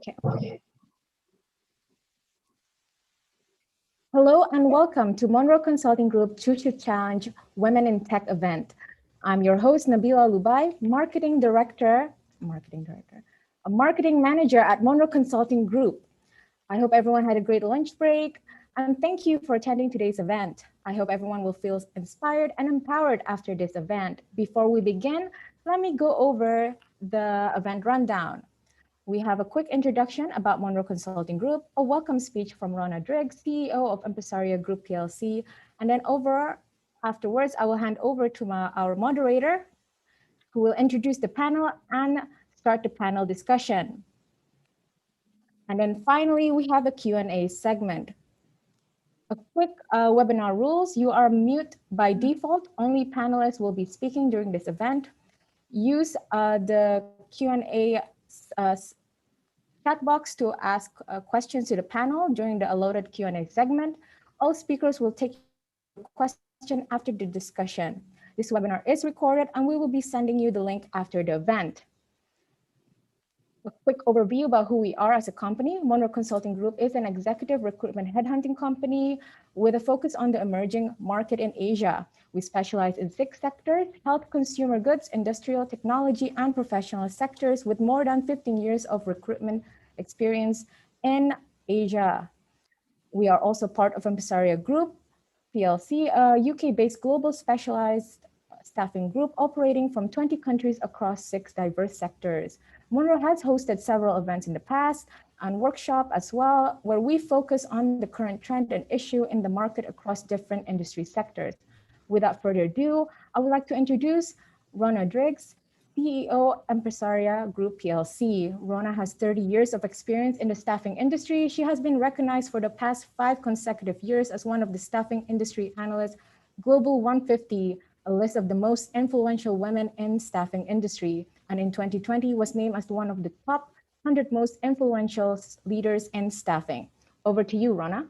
Okay. Hello and welcome to Monroe Consulting Group Choose to Challenge Women in Tech event. I'm your host, Nabila Lubai, Marketing Manager at Monroe Consulting Group. I hope everyone had a great lunch break and thank you for attending today's event. I hope everyone will feel inspired and empowered after this event. Before we begin, let me go over the event rundown. We have a quick introduction about Monroe Consulting Group, a welcome speech from Rhona Driggs, CEO of Empresaria Group PLC, and then afterwards, I will hand over to our moderator, who will introduce the panel and start the panel discussion. And then finally, we have a Q&A segment. A quick webinar rules: you are mute by default. Only panelists will be speaking during this event. Use the Q&A chat box to ask questions to the panel during the allotted Q&A segment. All speakers will take your question after the discussion. This webinar is recorded and we will be sending you the link after the event. A quick overview about who we are as a company. Monroe Consulting Group is an executive recruitment headhunting company with a focus on the emerging market in Asia. We specialize in 6 sectors: health, consumer goods, industrial, technology, and professional sectors, with more than 15 years of recruitment experience in Asia. We are also part of Empresaria Group PLC, a UK-based global specialized staffing group operating from 20 countries across 6 diverse sectors. Monroe has hosted several events in the past and workshop as well, where we focus on the current trend and issue in the market across different industry sectors. Without further ado, I would like to introduce Rhona Driggs, CEO, Empresaria Group PLC. Rhona has 30 years of experience in the staffing industry. She has been recognized for the past 5 consecutive years as one of the Staffing Industry Analysts Global 150, a list of the most influential women in staffing industry. And in 2020 was named as one of the top 100 most influential leaders in staffing. Over to you, Rhona.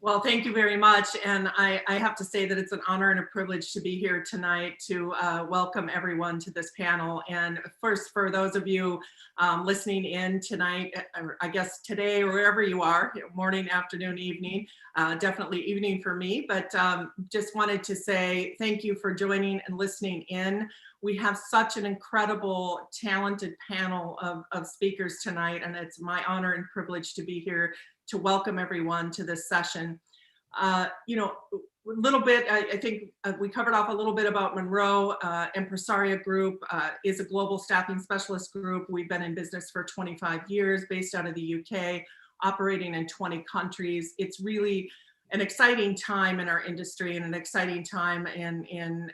Well, thank you very much. And I have to say that it's an honor and a privilege to be here tonight to welcome everyone to this panel. And first, for those of you listening in tonight, I guess today, or wherever you are, morning, afternoon, evening, definitely evening for me, but just wanted to say thank you for joining and listening in. We have such an incredible, talented panel of speakers tonight, and it's my honor and privilege to be here to welcome everyone to this session. You know, a little bit, I think we covered off a little bit about Monroe. Empresaria Group is a global staffing specialist group. We've been in business for 25 years, based out of the UK, operating in 20 countries. It's really an exciting time in our industry and an exciting time in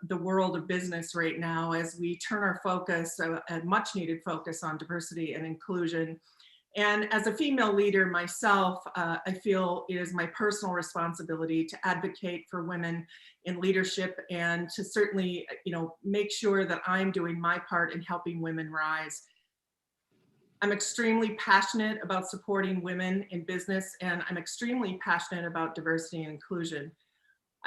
the world of business right now as we turn our focus, a much needed focus, on diversity and inclusion. And as a female leader myself, I feel it is my personal responsibility to advocate for women in leadership and to certainly, make sure that I'm doing my part in helping women rise. I'm extremely passionate about supporting women in business, and I'm extremely passionate about diversity and inclusion.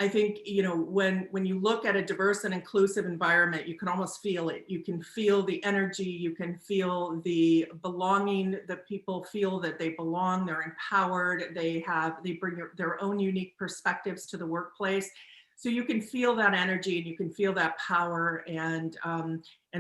I think, when you look at a diverse and inclusive environment, you can almost feel it. You can feel the energy, you can feel the belonging, that people feel that they belong, they're empowered, they bring their own unique perspectives to the workplace. So you can feel that energy and you can feel that power, and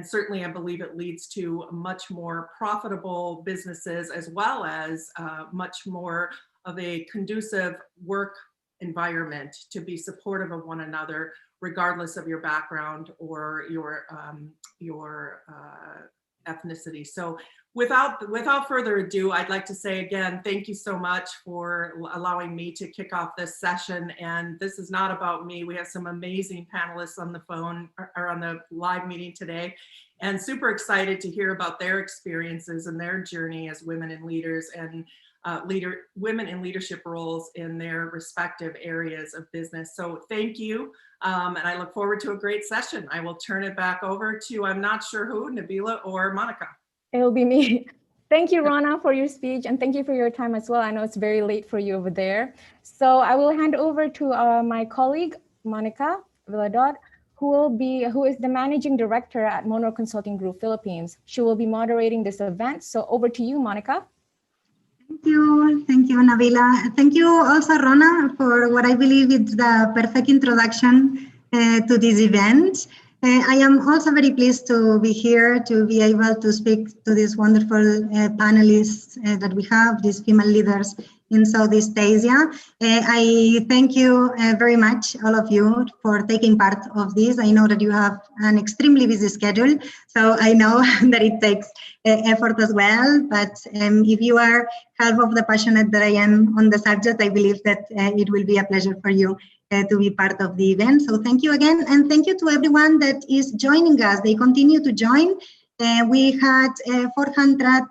certainly I believe it leads to much more profitable businesses, as well as much more of a conducive work environment to be supportive of one another, regardless of your background or your ethnicity. So without further ado, I'd like to say again, thank you so much for allowing me to kick off this session. And this is not about me. We have some amazing panelists on the phone or on the live meeting today, and super excited to hear about their experiences and their journey as women and leaders and women in leadership roles in their respective areas of business. So thank you, and I look forward to a great session. I will turn it back over to, I'm not sure who, Nabila or Monica. It'll be me. Thank you, Rhona, for your speech, and thank you for your time as well. I know it's very late for you over there. So I will hand over to my colleague, Monica Villadot, who is the managing director at Monroe Consulting Group Philippines. She will be moderating this event. So over to you, Monica. Thank you, Nabila. Thank you also, Rhona, for what I believe is the perfect introduction to this event. I am also very pleased to be here, to be able to speak to these wonderful panelists that we have, these female leaders in Southeast Asia. I thank you very much, all of you, for taking part of this. I know that you have an extremely busy schedule, so I know that it takes effort as well, but if you are half of the passionate that I am on the subject, I believe that it will be a pleasure for you to be part of the event. So thank you again, and thank you to everyone that is joining us. They continue to join. We had 400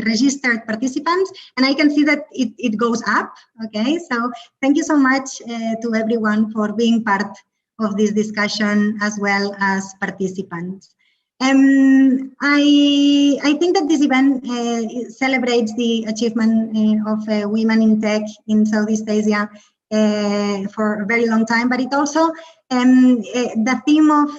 registered participants, and I can see that it goes up. Okay, so thank you so much to everyone for being part of this discussion as well as participants. I think that this event celebrates the achievement of women in tech in Southeast Asia for a very long time, but it also, the theme of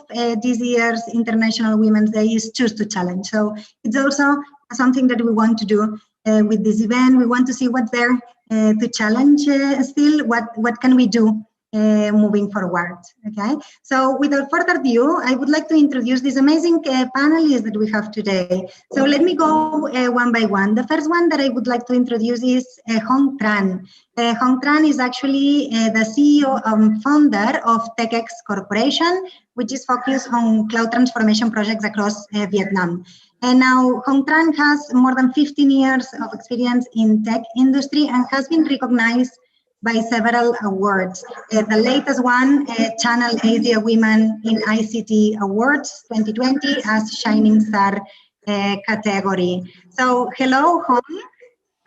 this year's International Women's Day is Choose to Challenge. So it's also something that we want to do with this event. We want to see what's there to challenge still, what can we do moving forward, okay? So without further ado, I would like to introduce these amazing panelists that we have today. So let me go one by one. The first one that I would like to introduce is Hong Tran. Hong Tran is actually the CEO and founder of TechX Corporation, which is focused on cloud transformation projects across Vietnam. And now Hong Tran has more than 15 years of experience in tech industry and has been recognized by several awards. The latest one, Channel Asia Women in ICT Awards 2020 as Shining Star category. So hello, Hong,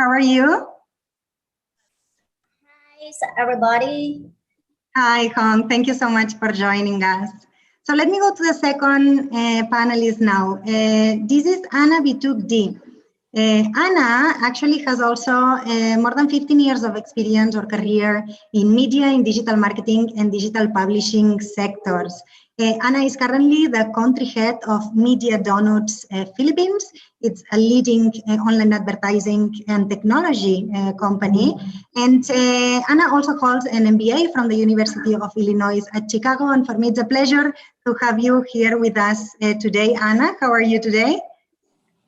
how are you? Hi, everybody. Hi, Hong, thank you so much for joining us. So let me go to the second panelist now. This is Anna Bitugdi. Anna actually has also more than 15 years of experience or career in media, in digital marketing and digital publishing sectors. Anna is currently the country head of Media Donuts Philippines. It's a leading online advertising and technology company. And Anna also holds an MBA from the University of Illinois at Chicago. And for me, it's a pleasure to have you here with us today. Anna, how are you today?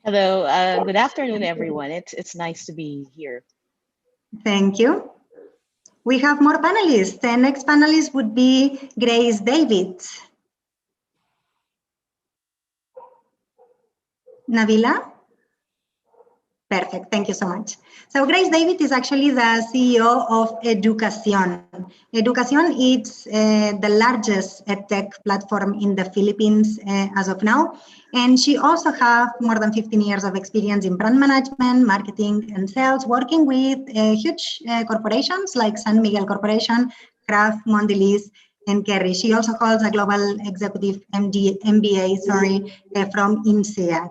Hello, good afternoon, everyone. It's nice to be here. Thank you. We have more panelists. The next panelist would be Grace David. Nabila? Perfect, thank you so much. So Grace David is actually the CEO of Educación. Educación is the largest tech platform in the Philippines as of now. And she also has more than 15 years of experience in brand management, marketing, and sales, working with huge corporations like San Miguel Corporation, Kraft, Mondelez, and Kerry. She also holds a global executive MBA from INSEAD.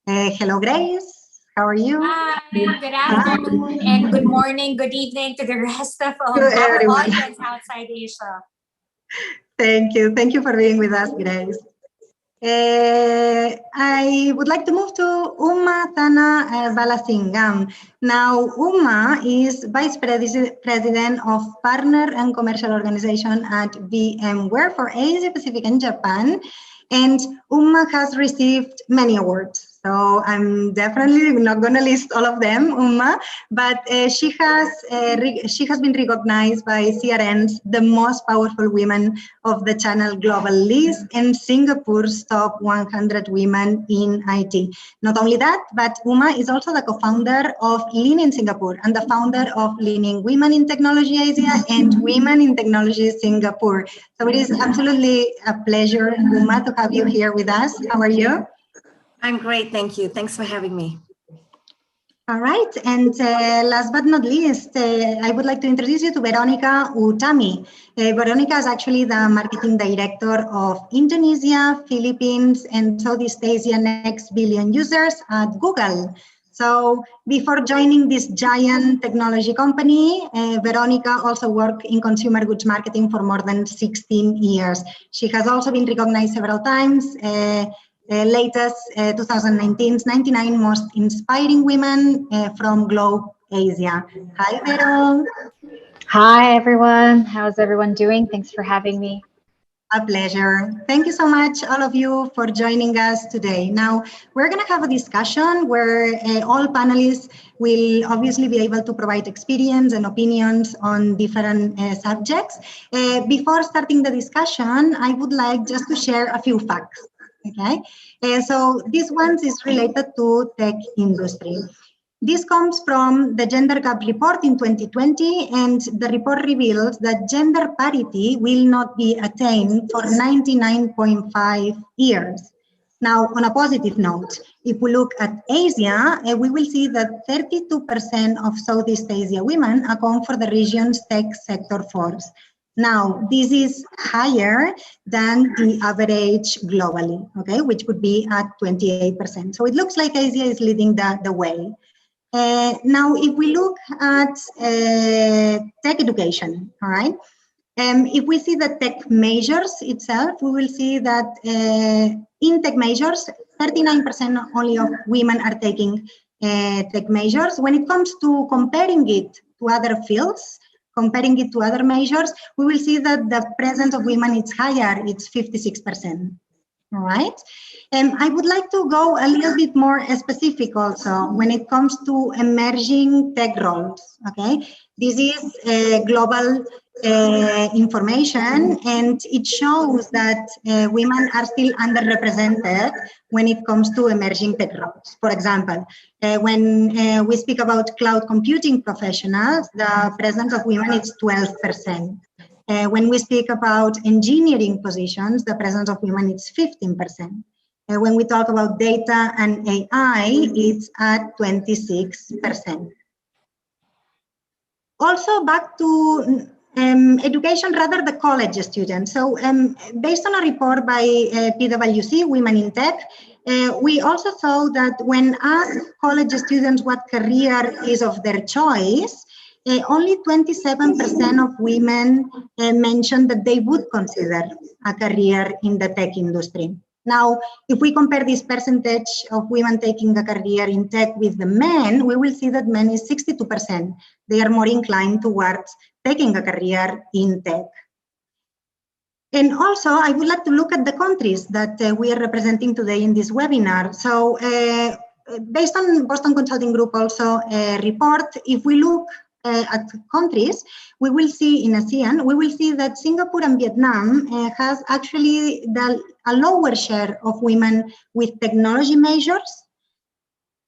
Hello, Grace. How are you? Hi, good afternoon and good morning, good evening to the rest of our audience outside Asia. Thank you. Thank you for being with us, Grace. I would like to move to Uma Thana Balasingam. Now, Uma is Vice President of Partner and Commercial Organization at VMware for Asia Pacific and Japan. And Uma has received many awards. So I'm definitely not going to list all of them, Uma, but she has been recognized by CRN's the most powerful women of the channel global list and Singapore's top 100 women in IT. Not only that, but Uma is also the co-founder of Lean in Singapore and the founder of Leaning Women in Technology Asia and Women in Technology Singapore. So it is absolutely a pleasure, Uma, to have you here with us. How are you? I'm great, thank you. Thanks for having me. All right, and last but not least, I would like to introduce you to Veronica Utami. Veronica is actually the marketing director of Indonesia, Philippines, and Southeast Asia Next Billion Users at Google. So before joining this giant technology company, Veronica also worked in consumer goods marketing for more than 16 years. She has also been recognized several times. Latest 2019's 99 Most Inspiring Women from Globe Asia. Hi, Vero. Hi, everyone. How's everyone doing? Thanks for having me. A pleasure. Thank you so much, all of you, for joining us today. Now, we're going to have a discussion where all panelists will obviously be able to provide experience and opinions on different subjects. Before starting the discussion, I would like just to share a few facts. Okay, so this one is related to tech industry. This comes from the Gender Gap Report in 2020, and the report reveals that gender parity will not be attained for 99.5 years. Now, on a positive note, if we look at Asia, we will see that 32% of Southeast Asia women account for the region's tech sector force. Now, this is higher than the average globally, okay, which would be at 28%. So it looks like Asia is leading the way. Now, if we look at tech education, all right, if we see the tech measures itself, we will see that in tech measures, 39% only of women are taking tech measures. When it comes to comparing it to other fields, comparing it to other measures, we will see that the presence of women is higher, it's 56%. All right. I would like to go a little bit more specific also when it comes to emerging tech roles. Okay, this is global information, and it shows that women are still underrepresented when it comes to emerging tech roles. For example, when we speak about cloud computing professionals, the presence of women is 12%. When we speak about engineering positions, the presence of women is 15%. When we talk about data and AI, it's at 26%. Also, back to education, rather the college students. So based on a report by PwC, Women in Tech, we also saw that when asked college students what career is of their choice, only 27% of women mentioned that they would consider a career in the tech industry. Now, if we compare this percentage of women taking a career in tech with the men, we will see that men is 62%. They are more inclined towards taking a career in tech. And also, I would like to look at the countries that we are representing today in this webinar. So, based on Boston Consulting Group also report, if we look at countries, we will see in ASEAN, we will see that Singapore and Vietnam has actually a lower share of women with technology majors.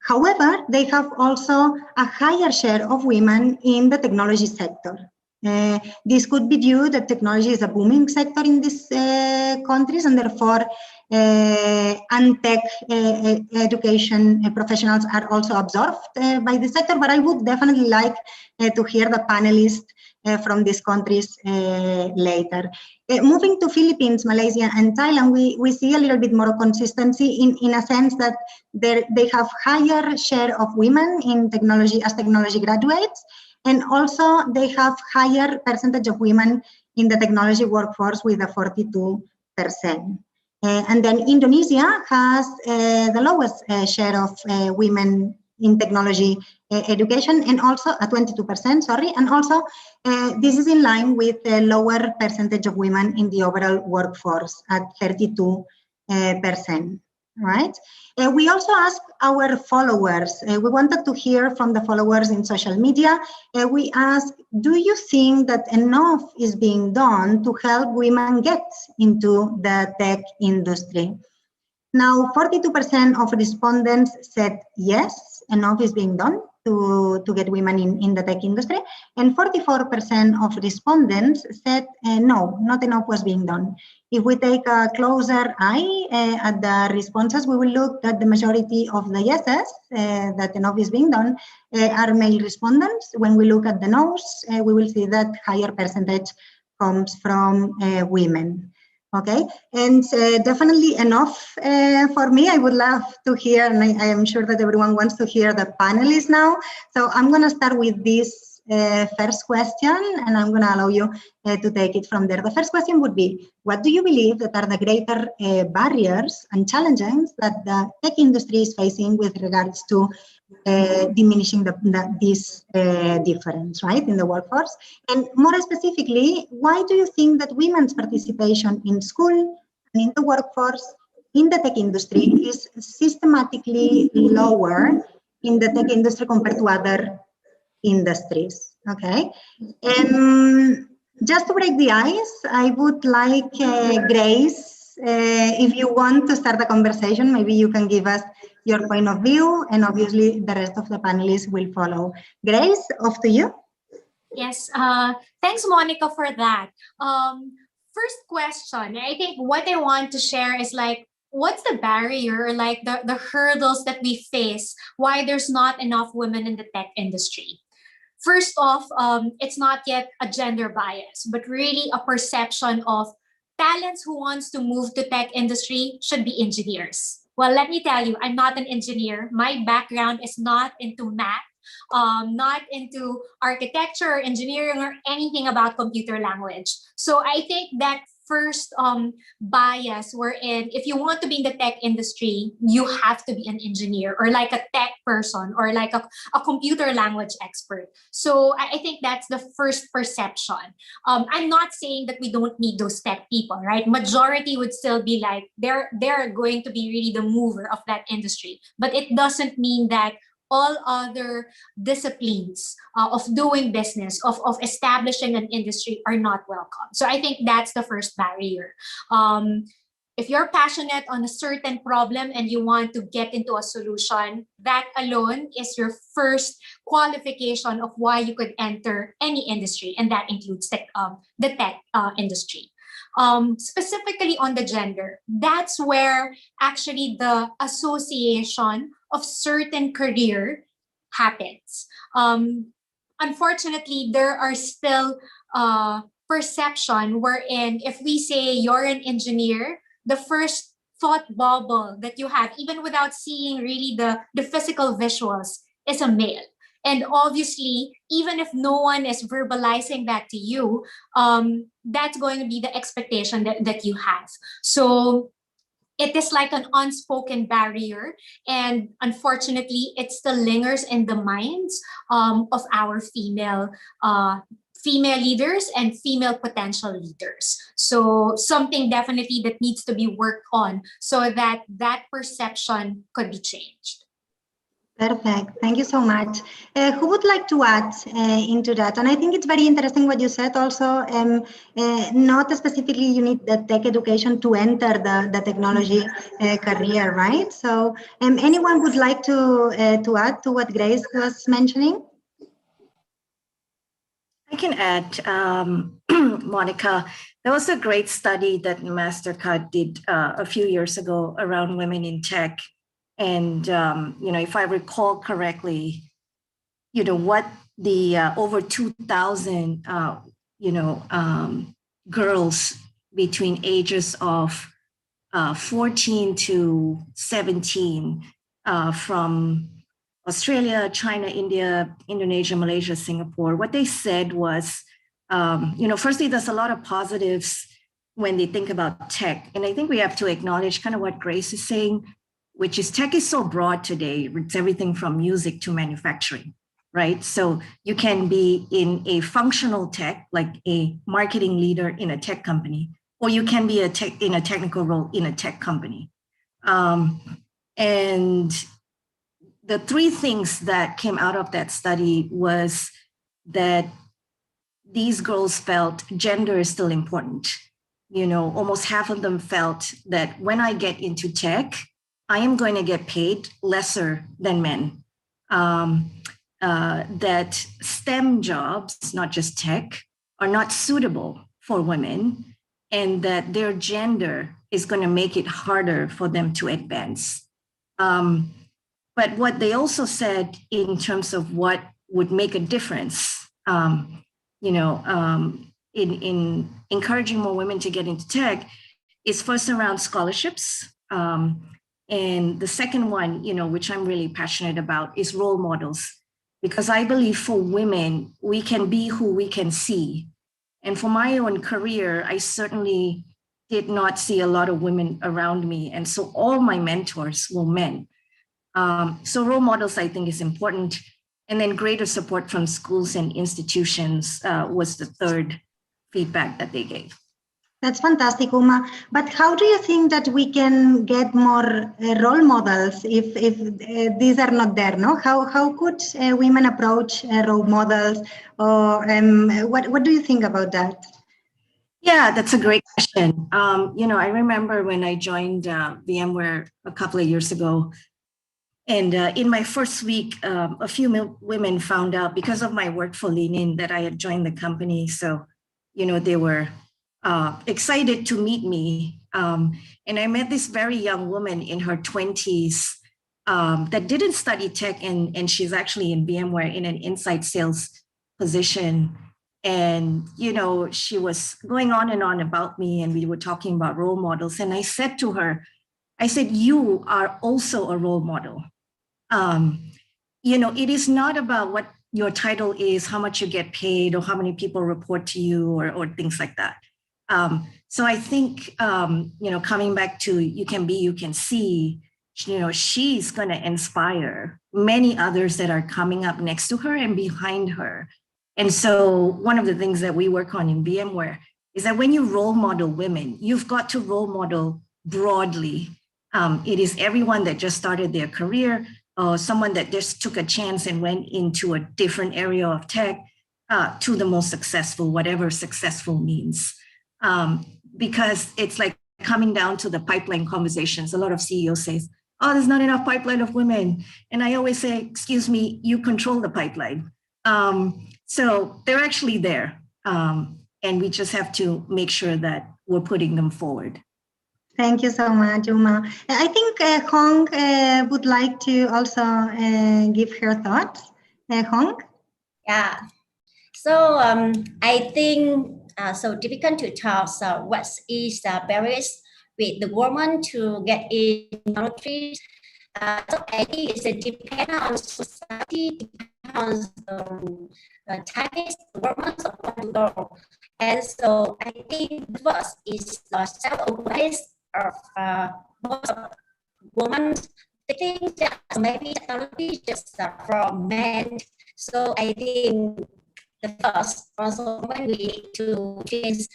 However, they have also a higher share of women in the technology sector. This could be due that technology is a booming sector in these countries, and therefore tech education professionals are also absorbed by the sector. But I would definitely like to hear the panelists from these countries later. Moving to Philippines, Malaysia, and Thailand, we see a little bit more consistency in a sense that they have higher share of women in technology as technology graduates, and also they have higher percentage of women in the technology workforce with a 42%. And then Indonesia has the lowest share of women in technology education, and also a 22%, sorry, and also this is in line with the lower percentage of women in the overall workforce at 32%, right? We also asked our followers, we wanted to hear from the followers in social media. We asked, do you think that enough is being done to help women get into the tech industry? Now, 42% of respondents said yes, enough is being done to get women in the tech industry, and 44% of respondents said no, not enough was being done. If we take a closer eye at the responses, we will look at the majority of the yeses, that enough is being done, are male respondents. When we look at the no's, we will see that higher percentage comes from women. Okay, and definitely enough for me. I would love to hear, and I am sure that everyone wants to hear the panelists now. So I'm going to start with this first question, and I'm going to allow you to take it from there. The first question would be, what do you believe that are the greater barriers and challenges that the tech industry is facing with regards to diminishing this difference, right, in the workforce? And more specifically, why do you think that women's participation in school and in the workforce in the tech industry is systematically lower in the tech industry compared to other industries? Okay. Just to break the ice, I would like Grace, if you want to start the conversation, maybe you can give us your point of view, and obviously the rest of the panelists will follow. Grace, off to you. Yes, thanks, Monica, for that. First question, I think what I want to share is like, what's the barrier, like the hurdles that we face, why there's not enough women in the tech industry? First off, it's not yet a gender bias, but really a perception of talents who wants to move to tech industry should be engineers. Well, let me tell you, I'm not an engineer. My background is not into math, not into architecture or engineering or anything about computer language. So I think that first bias wherein if you want to be in the tech industry, you have to be an engineer or like a tech person or like a computer language expert. So I think that's the first perception. I'm not saying that we don't need those tech people, right? Majority would still be like, they're going to be really the mover of that industry. But it doesn't mean that all other disciplines of doing business, of establishing an industry are not welcome. So I think that's the first barrier. If you're passionate on a certain problem and you want to get into a solution, that alone is your first qualification of why you could enter any industry, and that includes the tech industry. Specifically on the gender, that's where actually the association of certain career happens. Unfortunately, there are still perception wherein if we say you're an engineer, the first thought bubble that you have, even without seeing really the physical visuals, is a male. And obviously, even if no one is verbalizing that to you, that's going to be the expectation that you have. So it is like an unspoken barrier. And unfortunately, it still lingers in the minds of our female leaders and female potential leaders. So something definitely that needs to be worked on so that that perception could be changed. Perfect. Thank you so much. Who would like to add into that? And I think it's very interesting what you said also, not specifically you need the tech education to enter the technology career, right? So anyone would like to add to what Grace was mentioning? I can add, Monica, there was a great study that MasterCard did a few years ago around women in tech. And, if I recall correctly, what the over 2,000, girls between ages of 14 to 17 from Australia, China, India, Indonesia, Malaysia, Singapore, what they said was, firstly, there's a lot of positives when they think about tech. And I think we have to acknowledge kind of what Grace is saying, which is tech is so broad today. It's everything from music to manufacturing, right? So you can be in a functional tech, like a marketing leader in a tech company, or you can be in a technical role in a tech company. And the three things that came out of that study was that these girls felt gender is still important. Almost half of them felt that when I get into tech, I am going to get paid lesser than men. That STEM jobs, not just tech, are not suitable for women, and that their gender is going to make it harder for them to advance. But what they also said in terms of what would make a difference, in encouraging more women to get into tech, is first around scholarships. And the second one, which I'm really passionate about, is role models. Because I believe for women, we can be who we can see. And for my own career, I certainly did not see a lot of women around me. And so all my mentors were men. So role models, I think, is important. And then greater support from schools and institutions was the third feedback that they gave. That's fantastic, Uma. But how do you think that we can get more role models if these are not there? No, how could women approach role models, or what do you think about that? Yeah, that's a great question. I remember when I joined VMware a couple of years ago, and in my first week, a few women found out because of my work for Lean that I had joined the company. So, they were excited to meet me. And I met this very young woman in her 20s that didn't study tech, and she's actually in VMware in an inside sales position. And, she was going on and on about me, and we were talking about role models. And I said to her, you are also a role model. It is not about what your title is, how much you get paid, or how many people report to you, or things like that. So I think, coming back to you can be, you can see, she's going to inspire many others that are coming up next to her and behind her. And so one of the things that we work on in VMware is that when you role model women, you've got to role model broadly. It is everyone that just started their career, or someone that just took a chance and went into a different area of tech, to the most successful, whatever successful means. Because it's like coming down to the pipeline conversations. A lot of CEOs say, oh, there's not enough pipeline of women. And I always say, excuse me, you control the pipeline. So they're actually there. And we just have to make sure that we're putting them forward. Thank you so much, Uma. I think Hong would like to also give her thoughts. Hong? Yeah. So I think so difficult to talk. So what is the barriers with the woman to get in technology? So I think it's depend on society, depend on the types of women want to go. And so I think first is the self-awareness of most women. I think that maybe technology just from men. So I think the first also when we need to change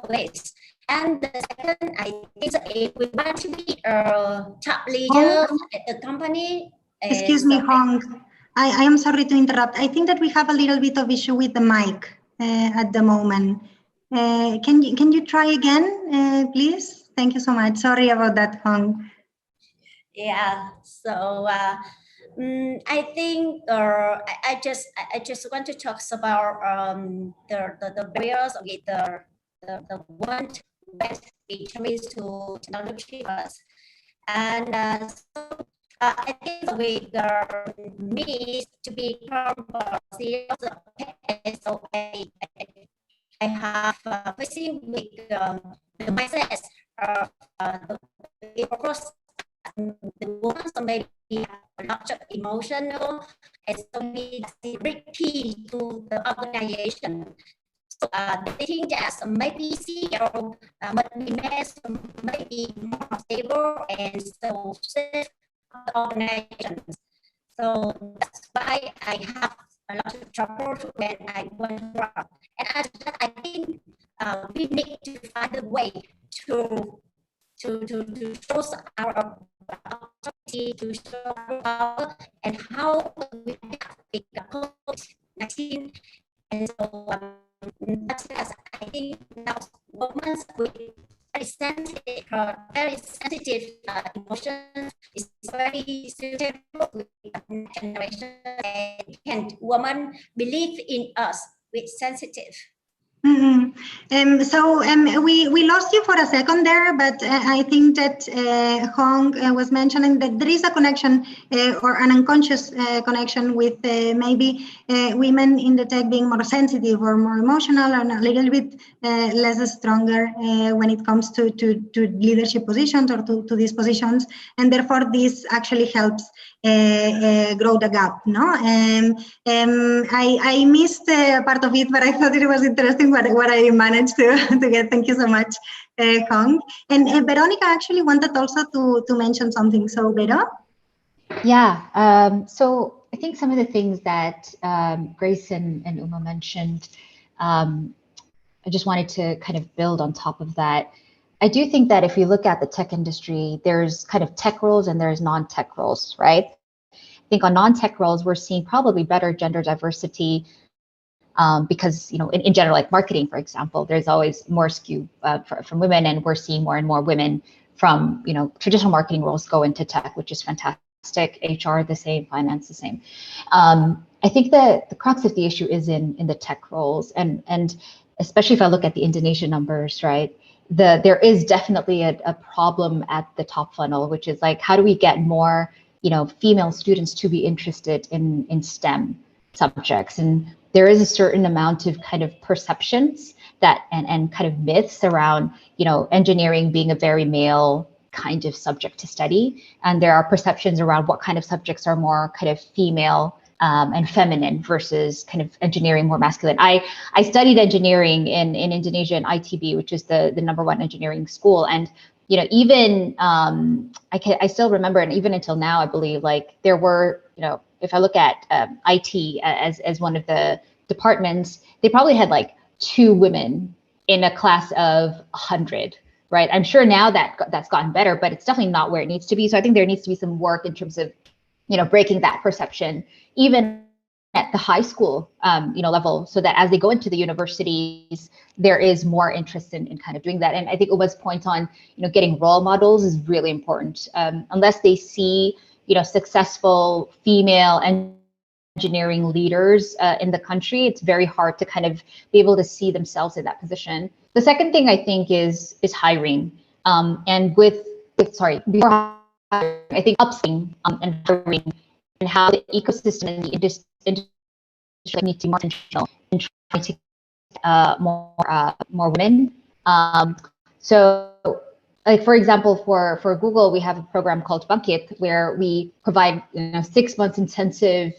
ways. And the second, I think if we want to be a top leader at the company. Excuse me, Hong. I am sorry to interrupt. I think that we have a little bit of issue with the mic at the moment. Can you try again, please? Thank you so much. Sorry about that, Hong. Yeah. So I think I just want to talk about the barriers of the one best determines to technology first. And so I think with the me to become CEO, so I have facing with the mindset of the purpose. The woman so maybe a lot of emotional and so maybe very key to the organization. So they think that maybe CEO maybe more stable and so safe organizations. So that's why I have a lot of trouble when I went to work. And I think we need to find a way to show our authority, to show our power, and how we have COVID-19. And so that's I think now women with very sensitive emotions is very suitable with generation, and women believe in us with sensitive. Mhm. We lost you for a second there, but I think that Hong was mentioning that there is a connection or an unconscious connection with maybe women in the tech being more sensitive or more emotional and a little bit less stronger when it comes to leadership positions or to these positions, and therefore this actually helps grow the gap. No, I missed part of it, but I thought it was interesting what I managed to get. Thank you so much, Hong. And Veronica actually wanted also to mention something. So, Vero? Yeah, so I think some of the things that Grace and Uma mentioned, I just wanted to kind of build on top of that. I do think that if you look at the tech industry, there's kind of tech roles and there's non-tech roles, right? I think on non-tech roles, we're seeing probably better gender diversity because, in general, like marketing, for example, there's always more skew from women, and we're seeing more and more women from, traditional marketing roles go into tech, which is fantastic. HR the same, finance the same. I think that the crux of the issue is in the tech roles, and especially if I look at the Indonesia numbers, right? There is definitely a problem at the top funnel, which is like, how do we get more, female students to be interested in STEM subjects? And there is a certain amount of kind of perceptions that and kind of myths around, engineering being a very male kind of subject to study. And there are perceptions around what kind of subjects are more kind of female and feminine versus kind of engineering more masculine. I studied engineering in Indonesia in ITB, which is the #1 engineering school. And, even I still remember, and even until now, I believe, like there were, if I look at IT as one of the departments, they probably had like 2 women in a class of 100, right? I'm sure now that's gotten better, but it's definitely not where it needs to be. So I think there needs to be some work in terms of, breaking that perception, even at the high school, level, so that as they go into the universities, there is more interest in kind of doing that. And I think Uma's point on, getting role models is really important. Unless they see, successful female engineering leaders in the country, it's very hard to kind of be able to see themselves in that position. The second thing I think is hiring. And before I think upskilling and hiring, and how the ecosystem and the industry need to be more intentional in trying to more women. So, like for example, for Google, we have a program called Bucket, where we provide 6 months intensive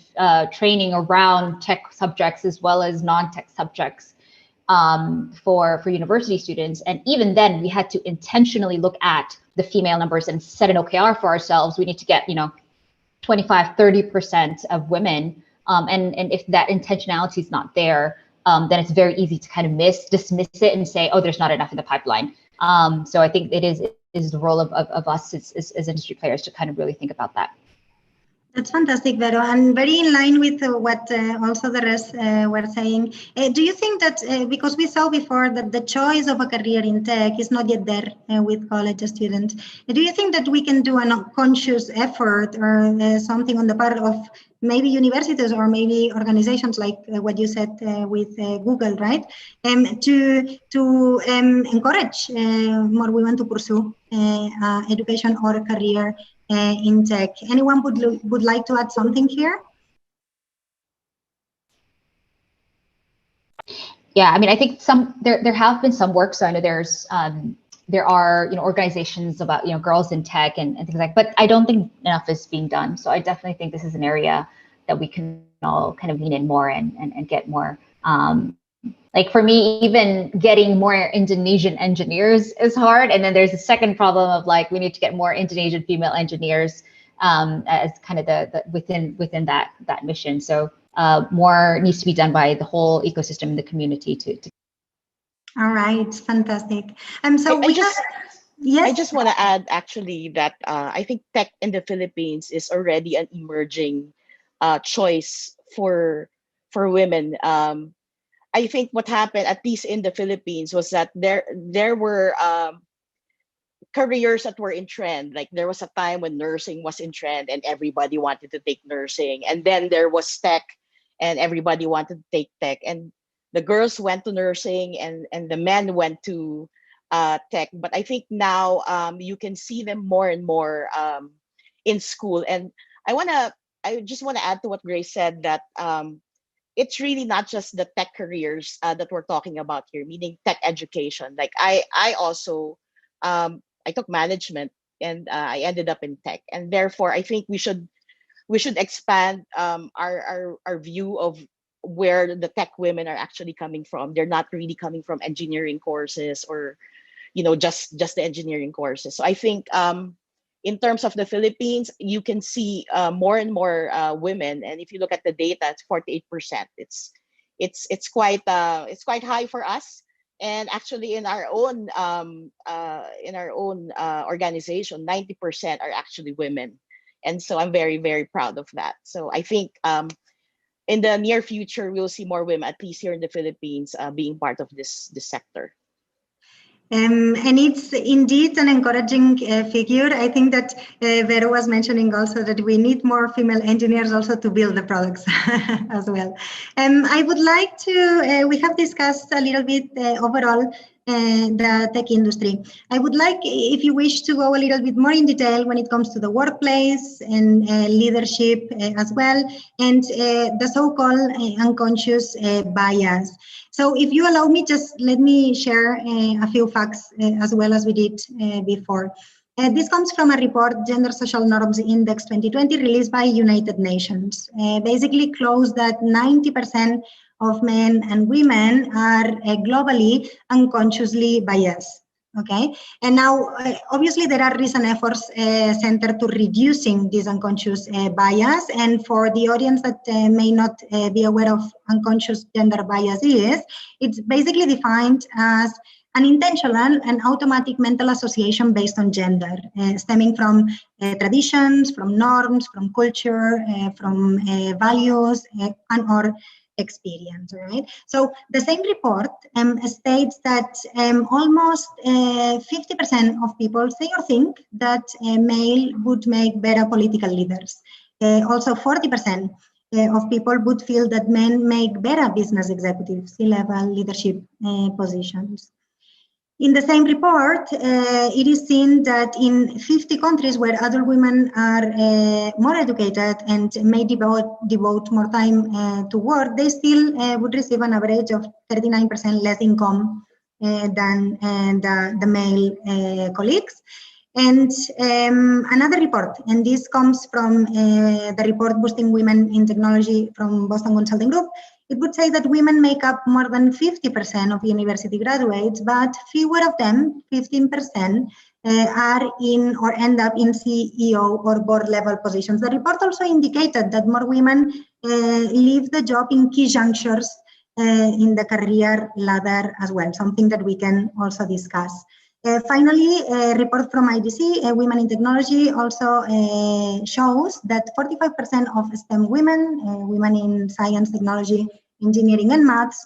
training around tech subjects as well as non-tech subjects for university students. And even then, we had to intentionally look at the female numbers and set an OKR for ourselves. We need to get 25-30% of women, and if that intentionality is not there, then it's very easy to kind of dismiss it and say, oh, there's not enough in the pipeline. So I think it is the role of us as industry players to kind of really think about that. That's fantastic, Vero, and very in line with what also the rest were saying. Do you think that, because we saw before that the choice of a career in tech is not yet there with college students, do you think that we can do a conscious effort or something on the part of maybe universities or maybe organizations like what you said with Google, right? To encourage more women to pursue education or a career in tech. Anyone would like to add something here? Yeah, I mean, I think there have been some work. So I know there are organizations about girls in tech and things like that, but I don't think enough is being done. So I definitely think this is an area that we can all kind of lean in more and get more. Like for me, even getting more Indonesian engineers is hard. And then there's a second problem of like, we need to get more Indonesian female engineers as kind of the within that mission. So more needs to be done by the whole ecosystem and the community to. All right, fantastic. So yes. I just want to add actually that I think tech in the Philippines is already an emerging choice for women. I think what happened, at least in the Philippines, was that there were careers that were in trend. Like there was a time when nursing was in trend and everybody wanted to take nursing. And then there was tech and everybody wanted to take tech. And the girls went to nursing and the men went to tech. But I think now you can see them more and more in school. And I just want to add to what Grace said, that it's really not just the tech careers that we're talking about here, meaning tech education. Like I also I took management, and I ended up in tech, and therefore I think we should expand our view of where the tech women are actually coming from. They're not really coming from engineering courses, or just the engineering courses. So I think in terms of the Philippines, you can see more and more women, and if you look at the data, it's 48%. It's quite high for us. And actually, in our own organization, 90% are actually women, and so I'm very, very proud of that. So I think in the near future, we'll see more women, at least here in the Philippines, being part of this sector. And it's indeed an encouraging figure. I think that Vero was mentioning also that we need more female engineers also to build the products as well. I would like to, we have discussed a little bit overall the tech industry. I would like, if you wish, to go a little bit more in detail when it comes to the workplace and leadership as well, and the so-called unconscious bias. So if you allow me, just let me share a few facts as well as we did before. This comes from a report, Gender Social Norms Index 2020, released by United Nations. Basically closed that 90% of men and women are globally unconsciously biased. Okay, and now obviously there are recent efforts centered to reducing this unconscious bias. And for the audience that may not be aware of unconscious gender bias it's basically defined as an intentional and automatic mental association based on gender, stemming from traditions, from norms, from culture, from values, and or experience, right? So the same report states that almost 50% of people say or think that a male would make better political leaders. Also 40% of people would feel that men make better business executives, C-level leadership positions. In the same report, it is seen that in 50 countries where adult women are more educated and may devote more time to work, they still would receive an average of 39% less income than the male colleagues. And another report, and this comes from the report Boosting Women in Technology from Boston Consulting Group. It would say that women make up more than 50% of university graduates, but fewer of them, 15%, are in or end up in CEO or board level positions. The report also indicated that more women leave the job in key junctures in the career ladder as well, something that we can also discuss. Finally, a report from IDC, Women in Technology, also shows that 45% of STEM women, women in science, technology, engineering, and maths,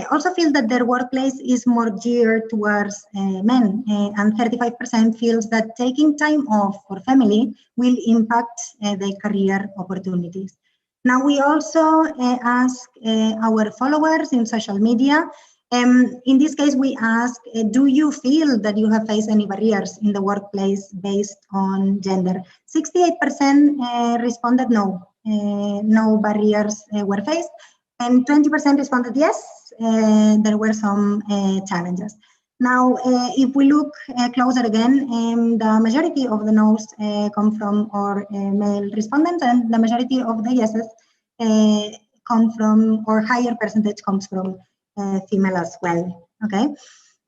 also feel that their workplace is more geared towards men, and 35% feels that taking time off for family will impact their career opportunities. Now, we also ask our followers in social media. In this case, we ask, do you feel that you have faced any barriers in the workplace based on gender? 68% responded no, no barriers were faced, and 20% responded yes, there were some challenges. Now, if we look closer again, the majority of the no's come from our male respondents, and the majority of the yeses come from, or higher percentage comes from female as well. Okay,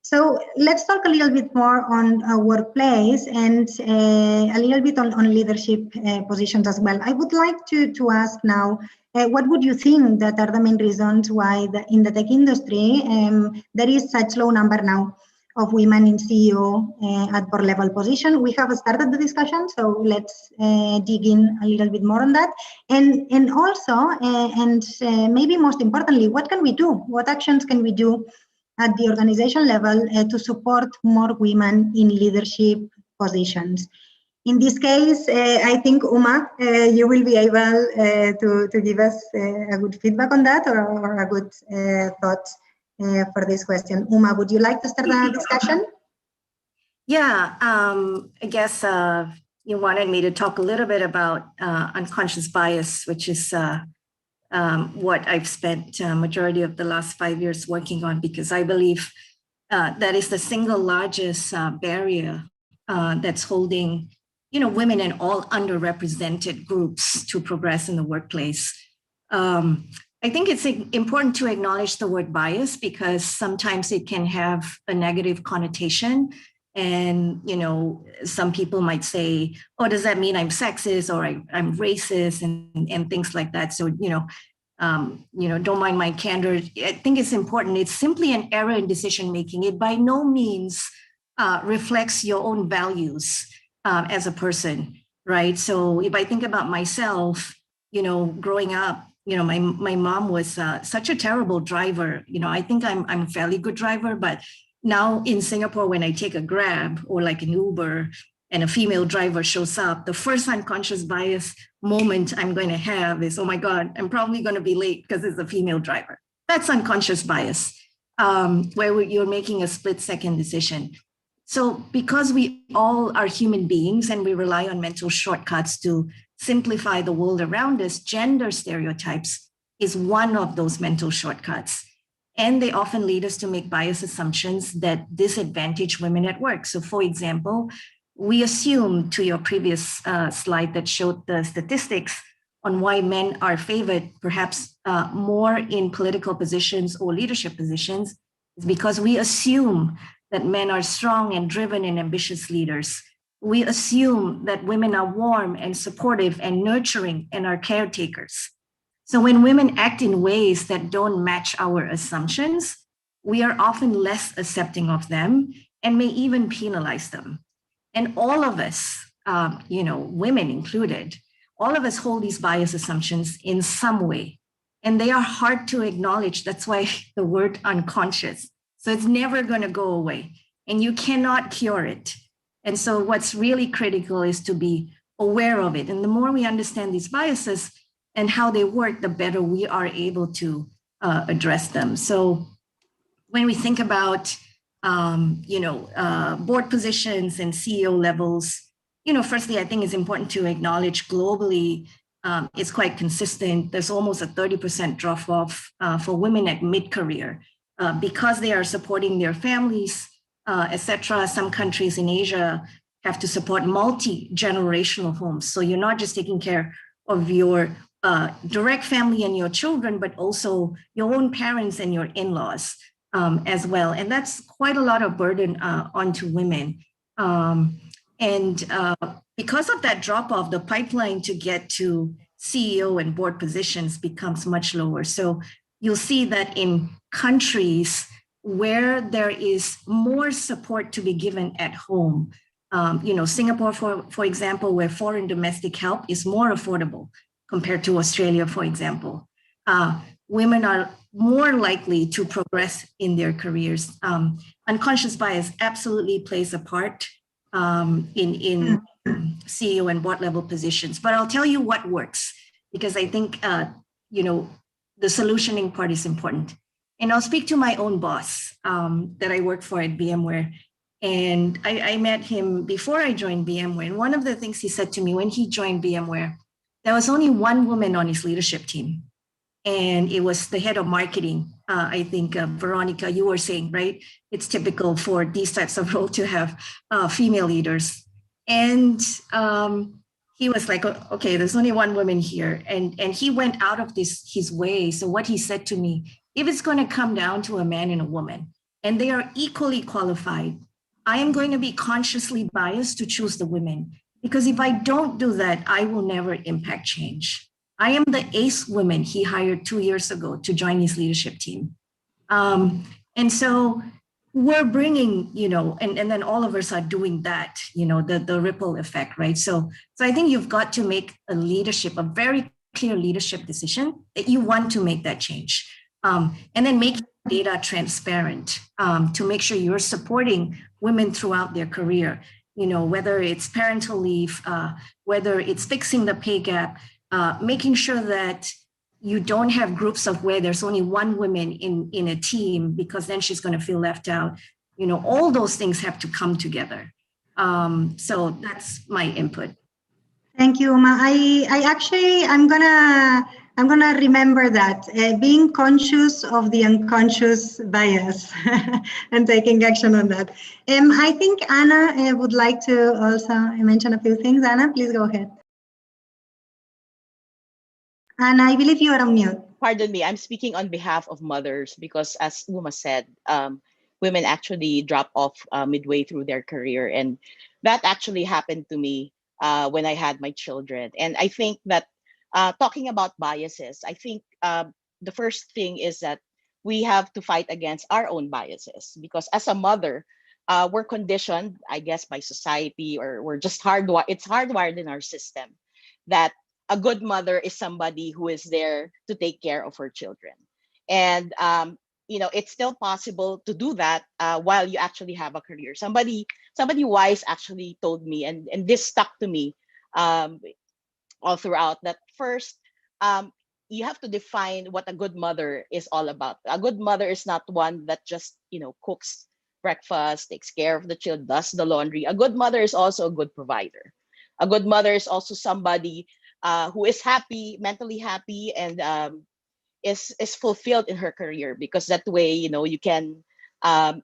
so let's talk a little bit more on workplace and a little bit on leadership positions as well. I would like to ask now, what would you think that are the main reasons why in the tech industry there is such low number now of women in CEO at board level position? We have started the discussion, so let's dig in a little bit more on that. And also, maybe most importantly, what can we do? What actions can we do at the organization level to support more women in leadership positions? In this case, I think, Uma, you will be able to give us a good feedback on that, or a good thought for this question. Uma, would you like to start the discussion? Yeah, I guess you wanted me to talk a little bit about unconscious bias, which is what I've spent majority of the last 5 years working on, because I believe that is the single largest barrier that's holding, women and all underrepresented groups to progress in the workplace. I think it's important to acknowledge the word bias because sometimes it can have a negative connotation. And, some people might say, oh, does that mean I'm sexist or I'm racist and things like that? So, don't mind my candor. I think it's important. It's simply an error in decision-making. It by no means reflects your own values as a person, right? So if I think about myself, growing up, my mom was such a terrible driver. I think I'm a fairly good driver, but now in Singapore, when I take a Grab or like an Uber and a female driver shows up, the first unconscious bias moment I'm going to have is, oh my God, I'm probably going to be late because it's a female driver. That's unconscious bias, where you're making a split-second decision. So because we all are human beings and we rely on mental shortcuts to simplify the world around us, gender stereotypes is one of those mental shortcuts. And they often lead us to make biased assumptions that disadvantage women at work. So for example, we assume, to your previous slide that showed the statistics on why men are favored perhaps more in political positions or leadership positions, is because we assume that men are strong and driven and ambitious leaders. We assume that women are warm and supportive and nurturing and are caretakers. So when women act in ways that don't match our assumptions, we are often less accepting of them and may even penalize them. And all of us, women included, all of us hold these bias assumptions in some way. And they are hard to acknowledge. That's why the word unconscious. So it's never going to go away and you cannot cure it. And so what's really critical is to be aware of it. And the more we understand these biases and how they work, the better we are able to address them. So when we think about, board positions and CEO levels, firstly, I think it's important to acknowledge globally, it's quite consistent. There's almost a 30% drop off for women at mid-career because they are supporting their families, etc. Some countries in Asia have to support multi-generational homes. So you're not just taking care of your direct family and your children, but also your own parents and your in-laws as well. And that's quite a lot of burden onto women. Because of that drop-off, the pipeline to get to CEO and board positions becomes much lower. So you'll see that in countries where there is more support to be given at home, Singapore, for example, where foreign domestic help is more affordable compared to Australia, for example, women are more likely to progress in their careers. Unconscious bias absolutely plays a part in CEO and board level positions. But I'll tell you what works, because I think, the solutioning part is important. And I'll speak to my own boss that I work for at VMware. And I met him before I joined VMware. And one of the things he said to me when he joined VMware, there was only one woman on his leadership team. And it was the head of marketing. I think, Veronica, you were saying, right? It's typical for these types of roles to have female leaders. And he was like, okay, there's only one woman here. And he went out of his way. So what he said to me, if it's going to come down to a man and a woman, and they are equally qualified, I am going to be consciously biased to choose the women. Because if I don't do that, I will never impact change. I am the ace woman he hired 2 years ago to join his leadership team. And so we're bringing, and then all of us are doing that, the ripple effect, right? So I think you've got to make a very clear leadership decision that you want to make that change. And then make data transparent to make sure you're supporting women throughout their career, whether it's parental leave, whether it's fixing the pay gap, making sure that you don't have groups of where there's only one woman in a team, because then she's going to feel left out. All those things have to come together. So that's my input. Thank you, Uma. I'm gonna remember that, being conscious of the unconscious bias and taking action on that. I think Anna would like to also mention a few things. Anna, please go ahead. Anna, I believe you are on mute. Pardon me, I'm speaking on behalf of mothers because, as Uma said, women actually drop off midway through their career, and that actually happened to me when I had my children. And I think that talking about biases, I think the first thing is that we have to fight against our own biases, because as a mother, we're conditioned, I guess, by society, or we're just it's hardwired in our system that a good mother is somebody who is there to take care of her children. And it's still possible to do that while you actually have a career. Somebody wise actually told me, and this stuck to me all throughout, that first, you have to define what a good mother is all about. A good mother is not one that just cooks breakfast, takes care of the children, does the laundry. A good mother is also a good provider. A good mother is also somebody who is happy, mentally happy, and is fulfilled in her career, because that way you can lend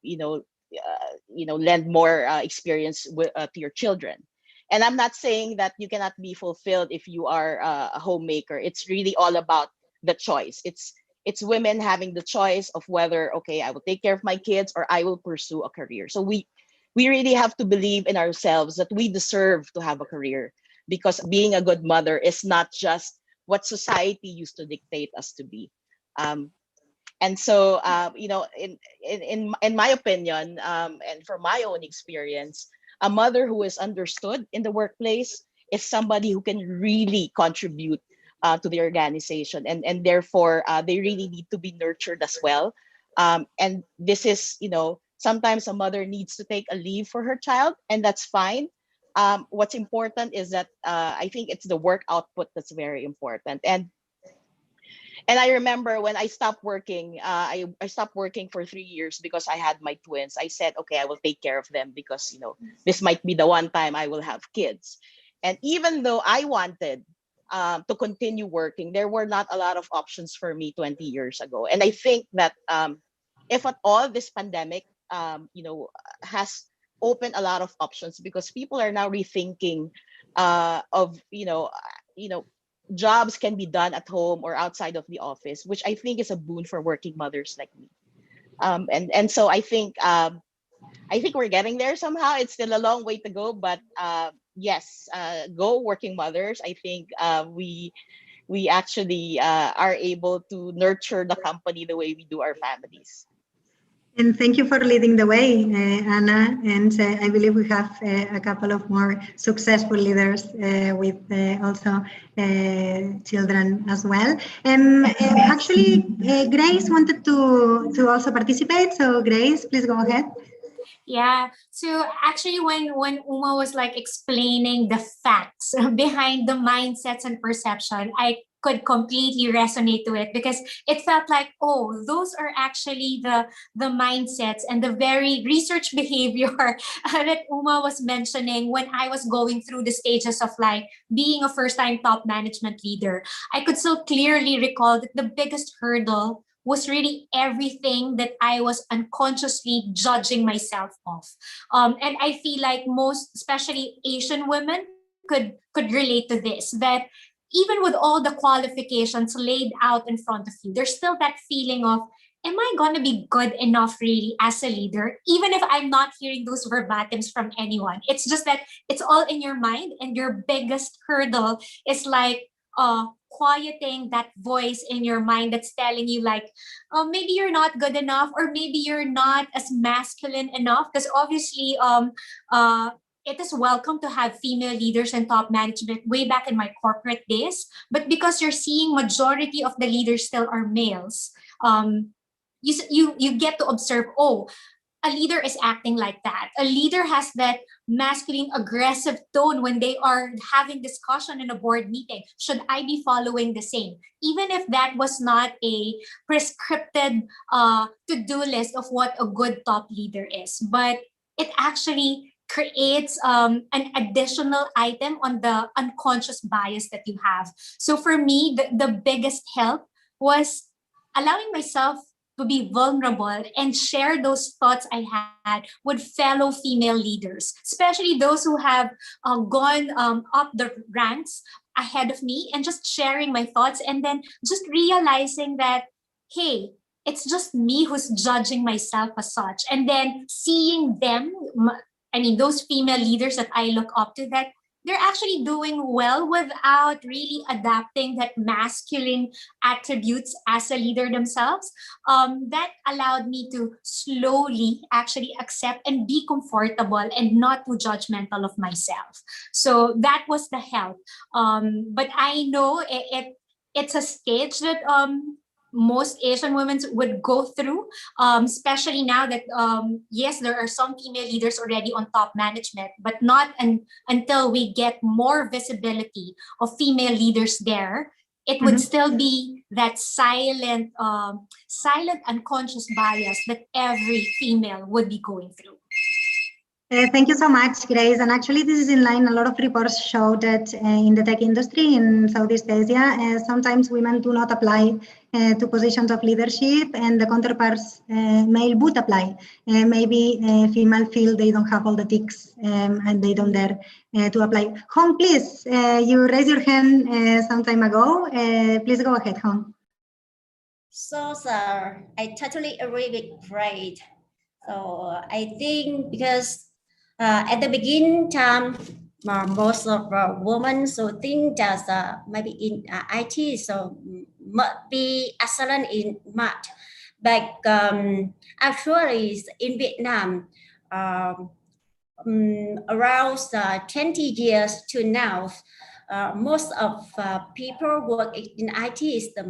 more experience to your children. And I'm not saying that you cannot be fulfilled if you are a homemaker. It's really all about the choice. It's women having the choice of whether, okay, I will take care of my kids or I will pursue a career. So we really have to believe in ourselves that we deserve to have a career, because being a good mother is not just what society used to dictate us to be. And so, in my opinion, and from my own experience, a mother who is understood in the workplace is somebody who can really contribute to the organization, and therefore they really need to be nurtured as well. And this is, sometimes a mother needs to take a leave for her child, and that's fine. What's important is that I think it's the work output that's very important. And I remember when I stopped working, I stopped working for 3 years because I had my twins. I said, okay, I will take care of them because, this might be the one time I will have kids. And even though I wanted to continue working, there were not a lot of options for me 20 years ago. And I think that if at all, this pandemic, has opened a lot of options, because people are now rethinking of, jobs can be done at home or outside of the office, which I think is a boon for working mothers like me. And so I think we're getting there somehow. It's still a long way to go, but yes, go working mothers. I think we actually are able to nurture the company the way we do our families. And thank you for leading the way, Anna. And I believe we have a couple of more successful leaders with also children as well. Actually, Grace wanted to also participate. So Grace, please go ahead. Yeah. So actually, when Uma was like explaining the facts behind the mindsets and perception, I could completely resonate to it, because it felt like, oh, those are actually the mindsets and the very research behavior that Uma was mentioning when I was going through the stages of like being a first-time top management leader. I could so clearly recall that the biggest hurdle was really everything that I was unconsciously judging myself of. And I feel like most, especially Asian women, could relate to this, that even with all the qualifications laid out in front of you, there's still that feeling of, am I going to be good enough really as a leader? Even if I'm not hearing those verbatims from anyone. It's just that it's all in your mind, and your biggest hurdle is like quieting that voice in your mind that's telling you like, oh, maybe you're not good enough, or maybe you're not as masculine enough. Because obviously it is welcome to have female leaders and top management way back in my corporate days, but because you're seeing majority of the leaders still are males, you get to observe, oh, a leader is acting like that. A leader has that masculine aggressive tone when they are having discussion in a board meeting. Should I be following the same? Even if that was not a prescripted to-do list of what a good top leader is, but it actually creates an additional item on the unconscious bias that you have. So for me, the biggest help was allowing myself to be vulnerable and share those thoughts I had with fellow female leaders, especially those who have gone up the ranks ahead of me, and just sharing my thoughts, and then just realizing that, hey, it's just me who's judging myself as such. And then seeing them, I mean, those female leaders that I look up to, that they're actually doing well without really adapting that masculine attributes as a leader themselves. That allowed me to slowly actually accept and be comfortable and not too judgmental of myself. So that was the help. But I know it's a stage that most Asian women would go through, especially now that, yes, there are some female leaders already on top management, but not until we get more visibility of female leaders there, it would still be that silent unconscious bias that every female would be going through. Thank you so much, Grace. And actually, this is in line. A lot of reports show that in the tech industry in Southeast Asia, sometimes women do not apply to positions of leadership, and the counterparts male would apply. Maybe female feel they don't have all the ticks and they don't dare to apply. Hong, please, you raised your hand some time ago. Please go ahead, Hong. So, sir, I totally agree with Grace. So I think because at the beginning time, most of women so think that maybe in IT, so must be excellent in math. But actually in Vietnam, around 20 years to now, most of people work in IT is the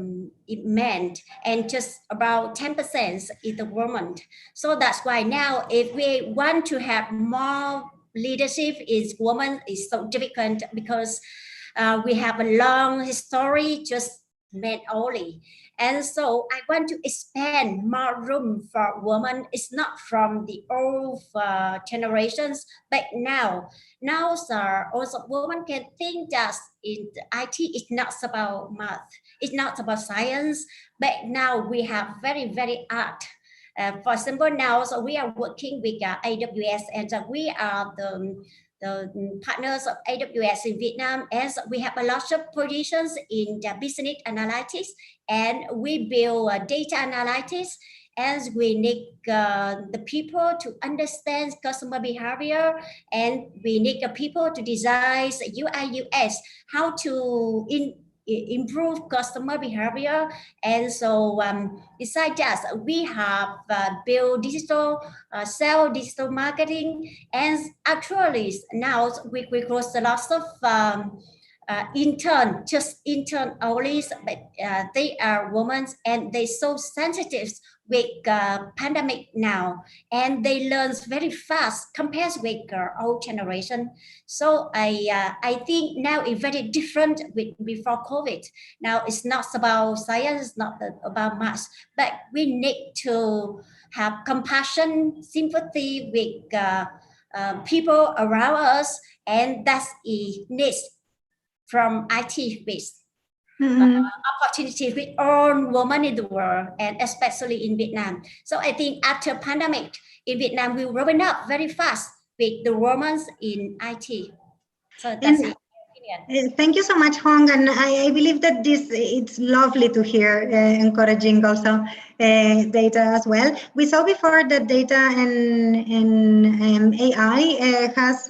men, and just about 10% is the woman. So that's why now, if we want to have more leadership, is women is so difficult, because we have a long history just men only. And so I want to expand more room for women. It's not from the old generations, but now also women can think that in IT, it's not about math, it's not about science, but now we have very, very art. For example, now so we are working with AWS, and we are the partners of AWS in Vietnam, as we have a lot of positions in the business analytics, and we build data analytics, as we need the people to understand customer behavior, and we need the people to design UI UX, how to improve customer behavior. And so besides that, we have built digital sales, digital marketing, and actually now we close a lot of intern only, but they are women, and they so sensitive with pandemic now, and they learn very fast compared with old generation. So I think now it's very different with before COVID. Now it's not about science, it's not about math, but we need to have compassion, sympathy with people around us, and that's a need from IT based opportunities with all women in the world, and especially in Vietnam. So I think after pandemic in Vietnam, we will open up very fast with the women in IT. So that's it. Thank you so much, Hong, and I believe that it's lovely to hear encouraging also data as well. We saw before that data and AI has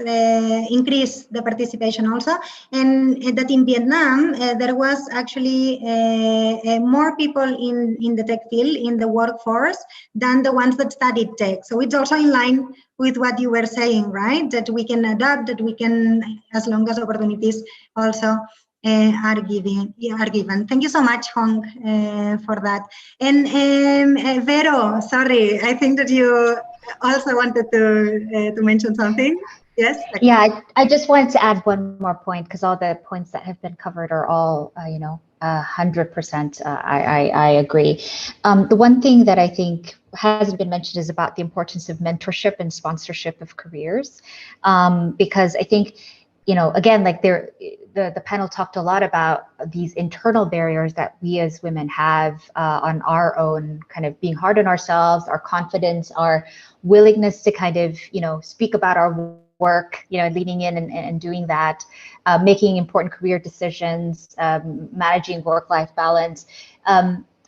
increased the participation also, and that in Vietnam there was actually more people in the tech field, in the workforce, than the ones that studied tech. So it's also in line with what you were saying, right? That we can adapt, that we can, as long as opportunities also are given. Thank you so much, Hong, for that. And Vero, sorry, I think that you also wanted to mention something. Yes. Okay. Yeah, I just wanted to add one more point because all the points that have been covered are all, 100%. I agree. The one thing that I think hasn't been mentioned is about the importance of mentorship and sponsorship of careers, because I think, again, like the panel talked a lot about these internal barriers that we as women have on our own, kind of being hard on ourselves, our confidence, our willingness to kind of, speak about our work, leaning in and doing that, making important career decisions, managing work-life balance.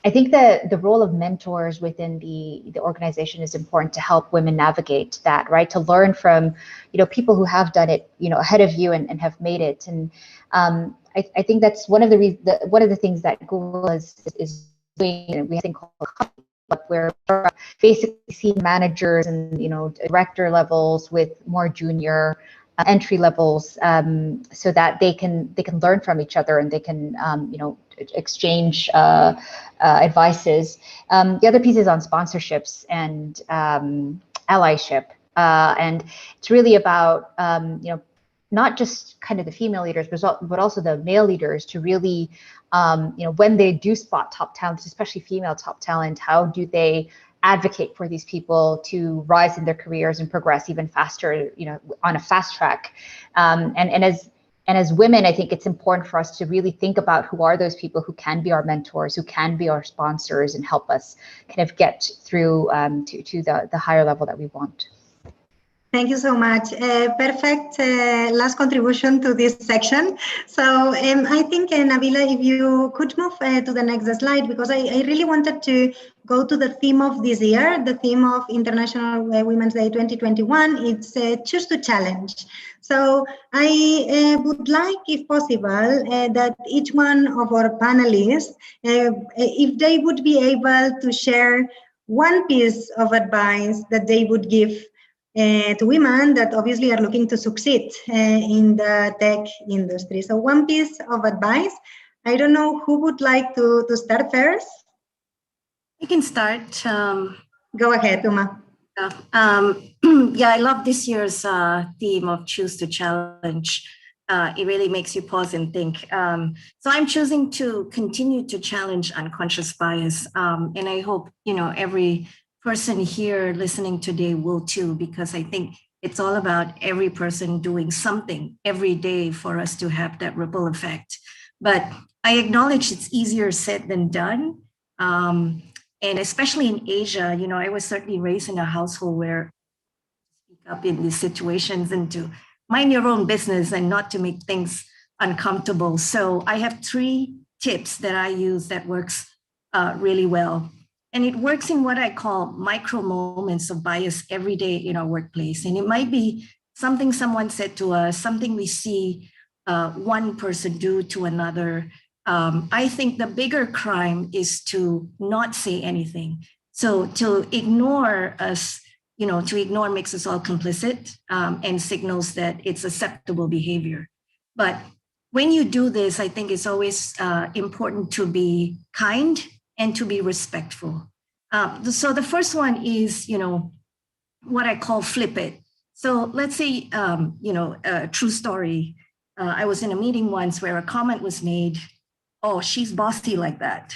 I think the role of mentors within the organization is important to help women navigate that, right? To learn from, people who have done it, ahead of you and have made it. And I think that's one of the things that Google is doing. We have a thing called where basically see managers and director levels with more junior entry levels, so that they can learn from each other and they can exchange advices. The other piece is on sponsorships and allyship, and it's really about not just kind of the female leaders, but also the male leaders to really, when they do spot top talent, especially female top talent, how do they advocate for these people to rise in their careers and progress even faster, on a fast track. And as women, I think it's important for us to really think about who are those people who can be our mentors, who can be our sponsors and help us kind of get through to the higher level that we want. Thank you so much. Perfect last contribution to this section. So I think, Nabila, if you could move to the next slide, because I really wanted to go to the theme of this year, the theme of International Women's Day 2021. It's Choose to Challenge. So I would like, if possible, that each one of our panelists, if they would be able to share one piece of advice that they would give to women that obviously are looking to succeed in the tech industry. So one piece of advice. I don't know who would like to start first. You can start. Go ahead, Uma. Yeah, I love this year's theme of Choose to Challenge. It really makes you pause and think. So I'm choosing to continue to challenge unconscious bias. And I hope, every person here listening today will too, because I think it's all about every person doing something every day for us to have that ripple effect. But I acknowledge it's easier said than done. And especially in Asia, I was certainly raised in a household where speak up in these situations and to mind your own business and not to make things uncomfortable. So I have 3 tips that I use that works really well. And it works in what I call micro moments of bias every day in our workplace. And it might be something someone said to us, something we see one person do to another. I think the bigger crime is to not say anything. So to ignore us, to ignore makes us all complicit and signals that it's acceptable behavior. But when you do this, I think it's always important to be kind and to be respectful. So the first one is, what I call flip it. So let's say, a true story. I was in a meeting once where a comment was made, oh, she's bossy like that.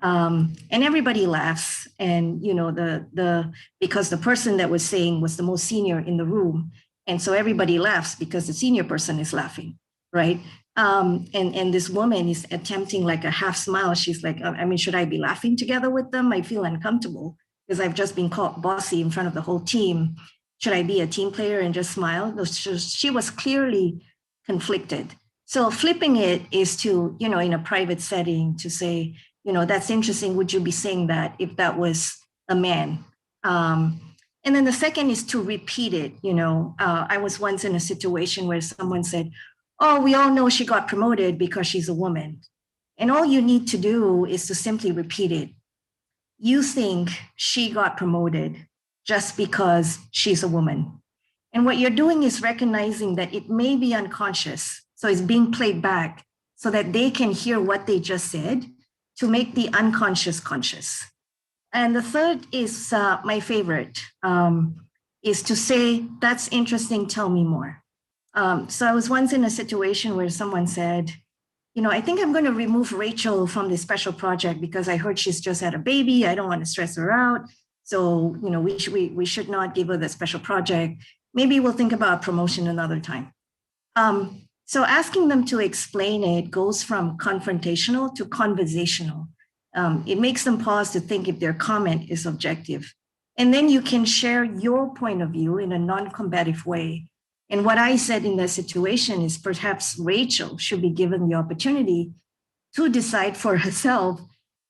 And everybody laughs. And, because the person that was saying was the most senior in the room. And so everybody laughs because the senior person is laughing, right? And this woman is attempting like a half smile. She's like, should I be laughing together with them? I feel uncomfortable because I've just been called bossy in front of the whole team. Should I be a team player and just smile? She was clearly conflicted. So flipping it is to, in a private setting to say, that's interesting. Would you be saying that if that was a man? And then the second is to repeat it. I was once in a situation where someone said, oh, we all know she got promoted because she's a woman. And all you need to do is to simply repeat it. You think she got promoted just because she's a woman. And what you're doing is recognizing that it may be unconscious. So it's being played back so that they can hear what they just said to make the unconscious conscious. And the third is my favorite, is to say, that's interesting, tell me more. So I was once in a situation where someone said, I think I'm going to remove Rachel from this special project because I heard she's just had a baby. I don't want to stress her out. So, we should not give her the special project. Maybe we'll think about promotion another time. So asking them to explain it goes from confrontational to conversational. It makes them pause to think if their comment is objective. And then you can share your point of view in a non-combative way. And what I said in that situation is perhaps Rachel should be given the opportunity to decide for herself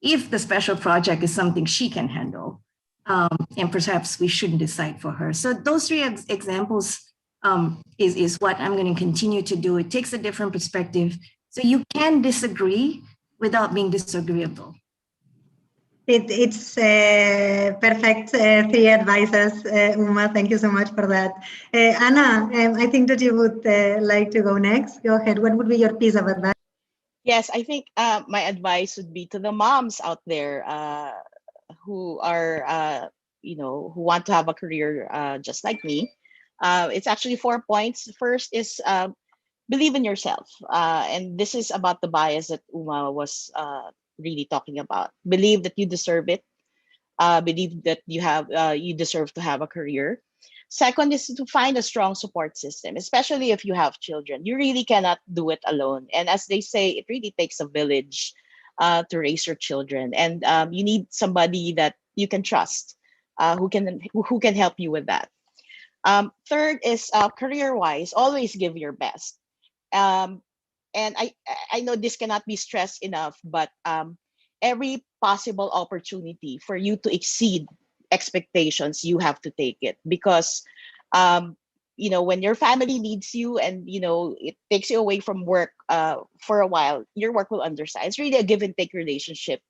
if the special project is something she can handle. And perhaps we shouldn't decide for her. So those three examples is what I'm going to continue to do. It takes a different perspective. So you can disagree without being disagreeable. It's perfect three advices, Uma. Thank you so much for that. Anna, I think that you would like to go next. Go ahead. What would be your piece of advice? Yes, I think my advice would be to the moms out there who are, who want to have a career just like me. It's actually 4 points. First is believe in yourself. And this is about the bias that Uma was really talking about. Believe that you deserve it. Believe that you deserve to have a career. Second is to find a strong support system, especially if you have children. You really cannot do it alone. And as they say, it really takes a village to raise your children. And you need somebody that you can trust, who can help you with that. Third is career-wise, always give your best. And I know this cannot be stressed enough, but every possible opportunity for you to exceed expectations, you have to take it, because when your family needs you and it takes you away from work for a while, your work will understand. It's really a give and take relationship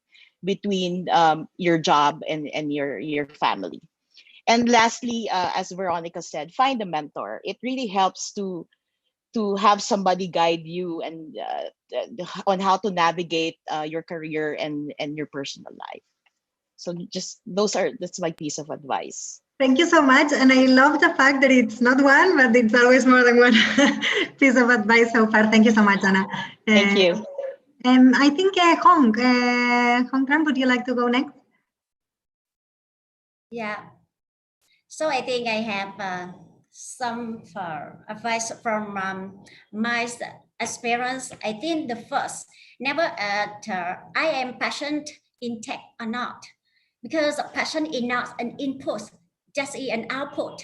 between your job and your family. And lastly, as Veronica said, find a mentor. It really helps to have somebody guide you and on how to navigate your career and your personal life. So that's my piece of advice. Thank you so much. And I love the fact that it's not one, but it's always more than one piece of advice so far. Thank you so much, Anna. Thank you. I think Hong Tran, would you like to go next? Yeah. So I think I have some advice from my experience. I think the first, never I am passionate in tech or not, because passion is not an input, just an output.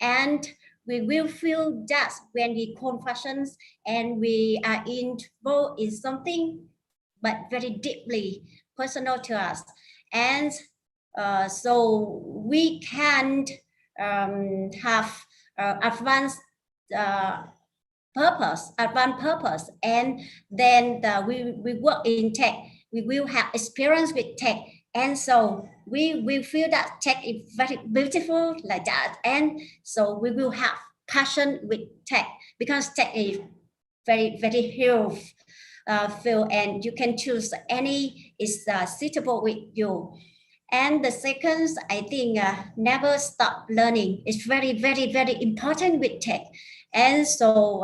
And we will feel that when we confessions and we are involved in something, but very deeply personal to us. And so we can have advanced purpose, and then we work in tech. We will have experience with tech, and so we will feel that tech is very beautiful like that, and so we will have passion with tech, because tech is very huge field, and you can choose any is suitable with you. And the second, I think never stop learning. It's very important with tech. And so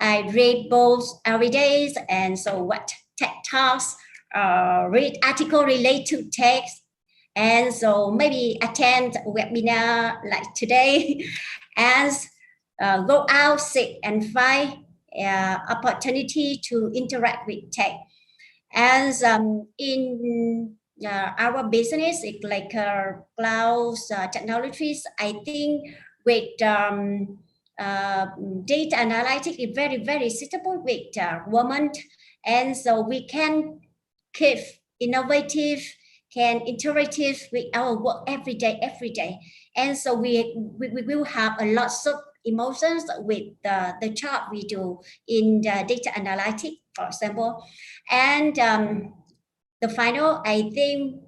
I read books every day, and so what tech talks, read article related to tech, and so maybe attend a webinar like today, and go out, seek and find opportunity to interact with tech. And in our business, it's like cloud technologies. I think with data analytics is very suitable with women, and so we can keep innovative, can iterative with our work every day, and so we will have a lot of emotions with the job we do in the data analytics, for example. And the final, I think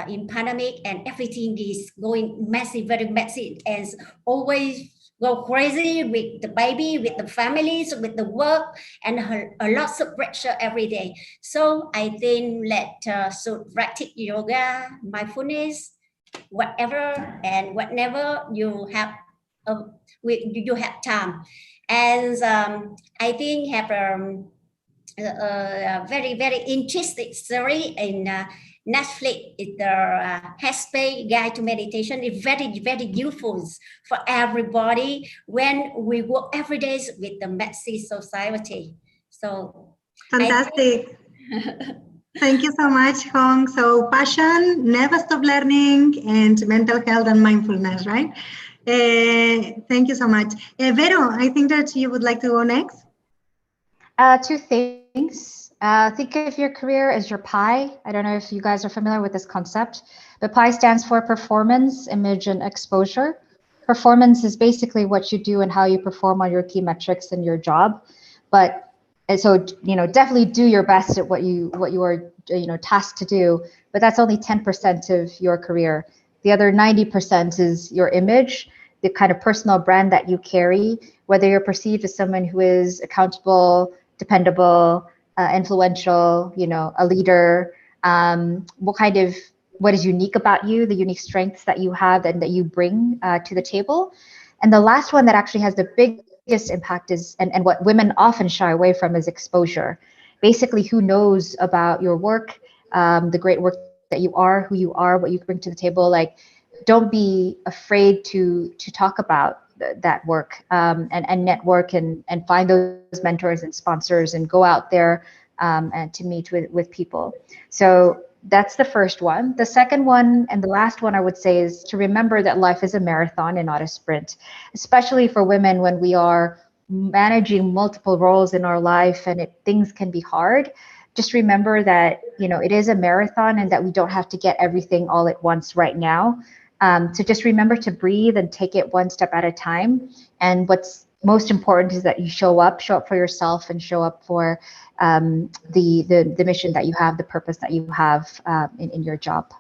in pandemic and everything is going messy, very messy, and always go crazy with the baby, with the families, with the work, and a lots of pressure every day. So I think should practice yoga, mindfulness, whatever and whenever you have you have time. And I think have a very, very interesting story in Netflix. It's the Headspace Guide to Meditation. It's very, very useful for everybody when we work every day with the messy society. So fantastic. Thank you so much, Hong. So passion, never stop learning, and mental health and mindfulness, right? Thank you so much. Vero, I think that you would like to go next. Two things. Think of your career as your pie. I don't know if you guys are familiar with this concept, but pie stands for performance, image, and exposure. Performance is basically what you do and how you perform on your key metrics in your job. And so, definitely do your best at what you are, tasked to do, but that's only 10% of your career. The other 90% is your image, the kind of personal brand that you carry, whether you're perceived as someone who is accountable, dependable, influential, a leader, what is unique about you, the unique strengths that you have and that you bring to the table. And the last one that actually has the biggest impact is, and what women often shy away from, is exposure. Basically, who knows about your work, the great work that you are, who you are, what you bring to the table. Like, don't be afraid to talk about that work, and network and find those mentors and sponsors and go out there and to meet with people. So that's the first one. The second one and the last one I would say is to remember that life is a marathon and not a sprint, especially for women when we are managing multiple roles in our life and things can be hard. Just remember that, it is a marathon and that we don't have to get everything all at once right now. So just remember to breathe and take it one step at a time. And what's most important is that you show up for yourself and show up for the mission that you have, the purpose that you have in your job.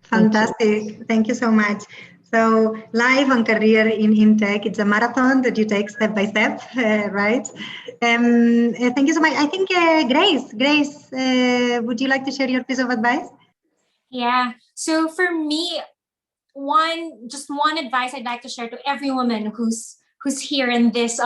Fantastic. Thank you so much. So life and career in tech, it's a marathon that you take step by step, right? Thank you so much. I think Grace, would you like to share your piece of advice? Yeah. So for me, one advice I'd like to share to every woman who's here in this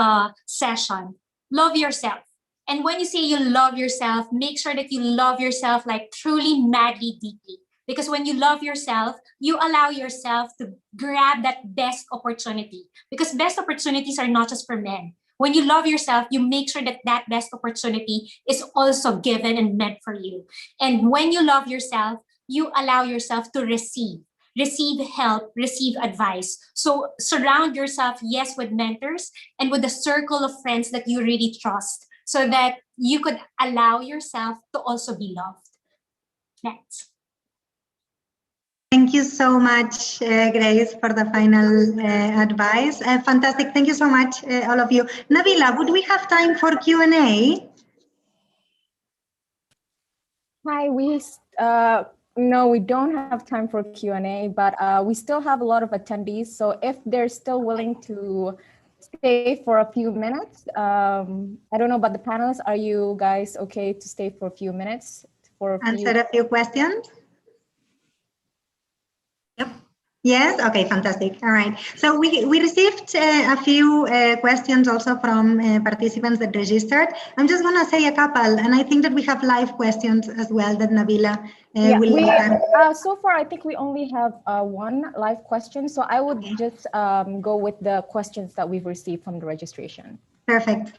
session: love yourself. And when you say you love yourself, make sure that you love yourself like truly, madly, deeply. Because when you love yourself, you allow yourself to grab that best opportunity. Because best opportunities are not just for men. When you love yourself, you make sure that that best opportunity is also given and meant for you. And when you love yourself, you allow yourself to receive help, receive advice. So surround yourself, yes, with mentors and with a circle of friends that you really trust, so that you could allow yourself to also be loved. Next. Thank you so much, Grace, for the final advice. Fantastic. Thank you so much, all of you. Nabila, would we have time for Q&A? Hi, no, we don't have time for Q&A, but we still have a lot of attendees. So if they're still willing to stay for a few minutes, I don't know about the panelists. Are you guys okay to stay for a few minutes? Answer a few questions? Yep. Yes, okay, fantastic. All right. So we received a few questions also from participants that registered. I'm just going to say a couple, and I think that we have live questions as well that Nabila will so far, I think we only have one live question. So I would just go with the questions that we've received from the registration. Perfect.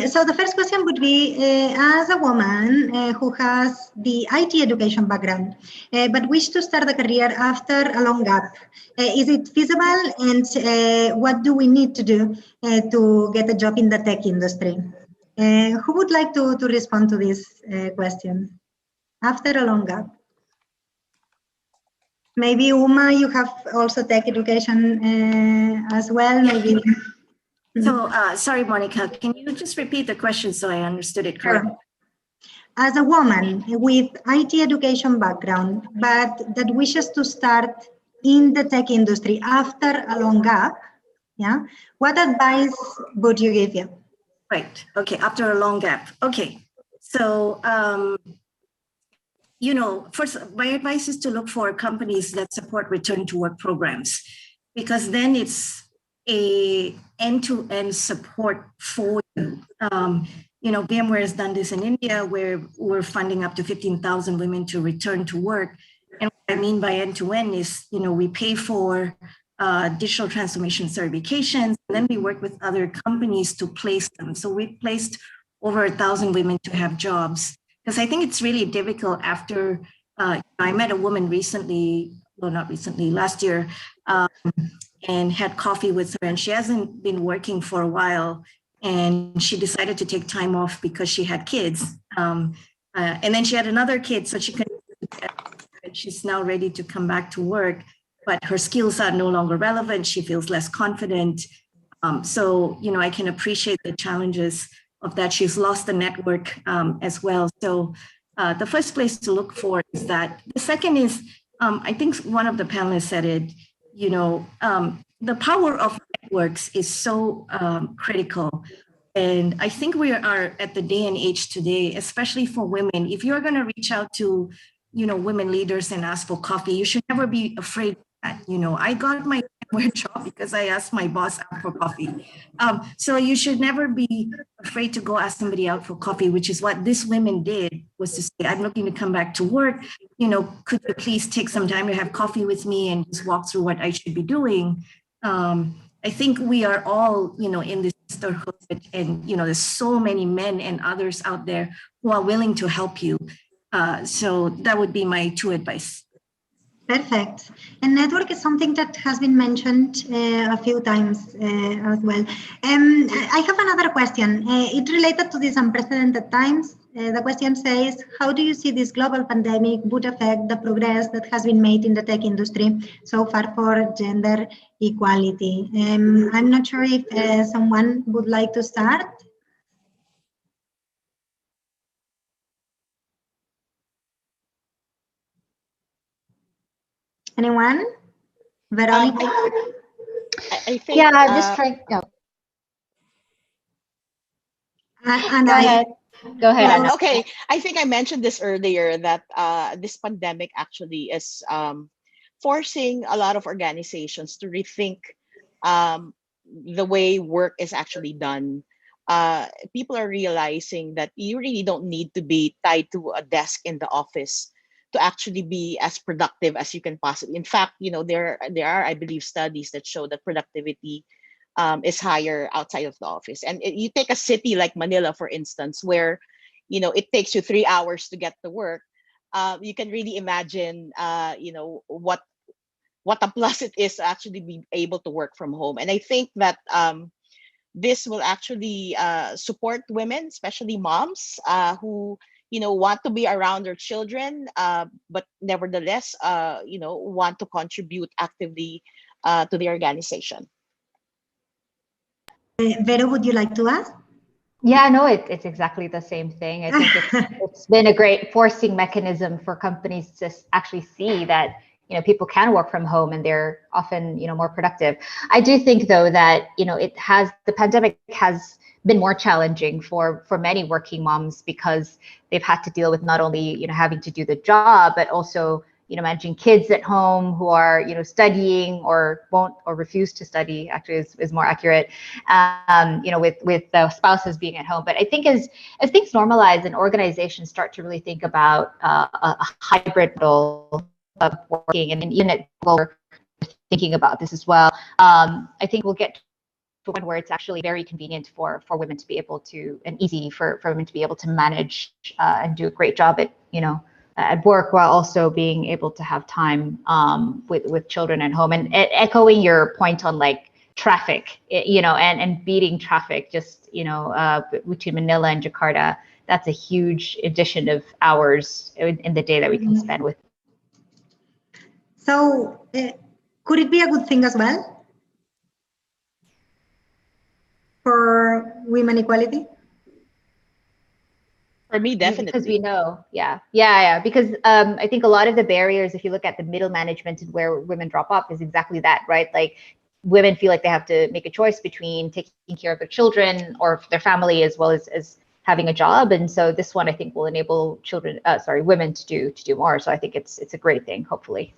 So the first question would be, as a woman who has the IT education background, but wish to start a career after a long gap, is it feasible, and what do we need to do to get a job in the tech industry? Who would like to respond to this question? After a long gap. Maybe Uma, you have also tech education as well, maybe. So, sorry, Monica, can you just repeat the question so I understood it correctly? Sure. As a woman with IT education background, but that wishes to start in the tech industry after a long gap, Yeah. What advice would you give you? Right. Okay. After a long gap. Okay. So, first, my advice is to look for companies that support return to work programs, because then it's a end-to-end support for you. VMware has done this in India, where we're funding up to 15,000 women to return to work. And what I mean by end-to-end is, we pay for digital transformation certifications, and then we work with other companies to place them. So we placed over 1,000 women to have jobs, because I think it's really difficult after, I met a woman recently, well, not recently, last year, and had coffee with her, and she hasn't been working for a while, and she decided to take time off because she had kids. And then she had another kid, so she's now ready to come back to work, but her skills are no longer relevant. She feels less confident. So, I can appreciate the challenges of that. She's lost the network as well. So the first place to look for is that. The second is, I think one of the panelists said it, the power of networks is so critical. And I think we are at the day and age today, especially for women. If you're going to reach out to, women leaders and ask for coffee, you should never be afraid of that. I got my job because I asked my boss out for coffee. So you should never be afraid to go ask somebody out for coffee, which is what this women did, was to say, I'm looking to come back to work. Could you please take some time to have coffee with me and just walk through what I should be doing? I think we are all, in this sisterhood, and, there's so many men and others out there who are willing to help you. So that would be my two advice. Perfect. And network is something that has been mentioned a few times as well. I have another question. It's related to these unprecedented times. The question says, how do you see this global pandemic would affect the progress that has been made in the tech industry so far for gender equality? I'm not sure if someone would like to start. Anyone? Veronica? I think. Yeah, I'm just trying. No. And Go ahead. Go ahead, Anna. Okay, I think I mentioned this earlier, that this pandemic actually is forcing a lot of organizations to rethink the way work is actually done. People are realizing that you really don't need to be tied to a desk in the office to actually be as productive as you can possibly. In fact, there are, I believe, studies that show that productivity is higher outside of the office. And you take a city like Manila, for instance, where it takes you 3 hours to get to work. You can really imagine what a plus it is to actually be able to work from home. And I think that this will actually support women, especially moms, who want to be around their children, but nevertheless want to contribute actively to the organization. Vero, would you like to ask? Yeah, no, it's exactly the same thing. I think it's been a great forcing mechanism for companies to actually see that people can work from home and they're often more productive. I do think though that the pandemic has been more challenging for many working moms, because they've had to deal with not only having to do the job, but also managing kids at home who are studying or won't or refuse to study, actually is more accurate, with the spouses being at home. But I think as things normalize and organizations start to really think about a hybrid model of working, and even at Google, thinking about this as well, I think we'll get to one where it's actually very convenient for women to be able to, and easy for women to be able to manage and do a great job at work, while also being able to have time with children at home. And echoing your point on like traffic, and beating traffic, just between Manila and Jakarta, that's a huge addition of hours in the day that we can spend with. So could it be a good thing as well for women equality? For me, definitely. Because we know, yeah. Because I think a lot of the barriers, if you look at the middle management and where women drop off, is exactly that, right? Like women feel like they have to make a choice between taking care of their children or their family as well as having a job. And so this one I think will enable women to do more. So I think it's a great thing, hopefully.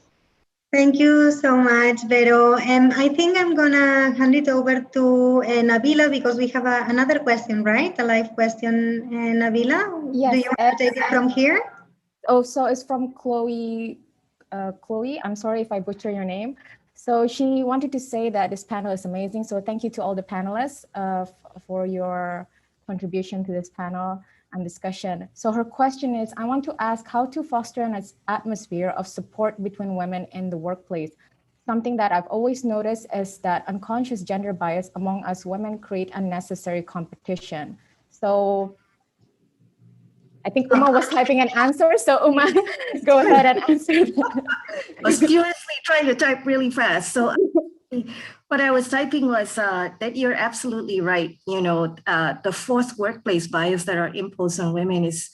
Thank you so much, Vero. I think I'm gonna hand it over to Nabila because we have another question, right? A live question, Nabila. Yes. Do you want to take it from here? Oh, so it's from Chloe. Chloe, I'm sorry if I butcher your name. So she wanted to say that this panel is amazing. So thank you to all the panelists for your contribution to this panel and discussion. So her question is, I want to ask how to foster an atmosphere of support between women in the workplace. Something that I've always noticed is that unconscious gender bias among us women create unnecessary competition. So I think Uma was typing an answer. So Uma, go ahead and answer. I was furiously trying to type really fast. So what I was typing was that you're absolutely right. You know, the fourth workplace bias that are imposed on women is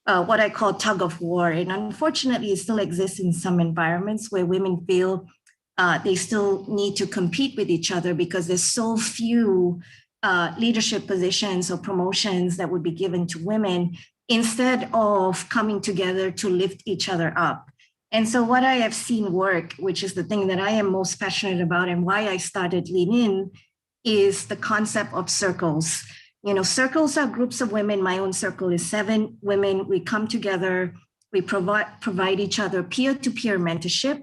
what I call tug of war. And unfortunately, it still exists in some environments where women feel they still need to compete with each other because there's so few leadership positions or promotions that would be given to women instead of coming together to lift each other up. And so what I have seen work, which is the thing that I am most passionate about and why I started Lean In, is the concept of circles. You know, circles are groups of women. My own circle is 7 women. We come together, we provide each other peer-to-peer mentorship,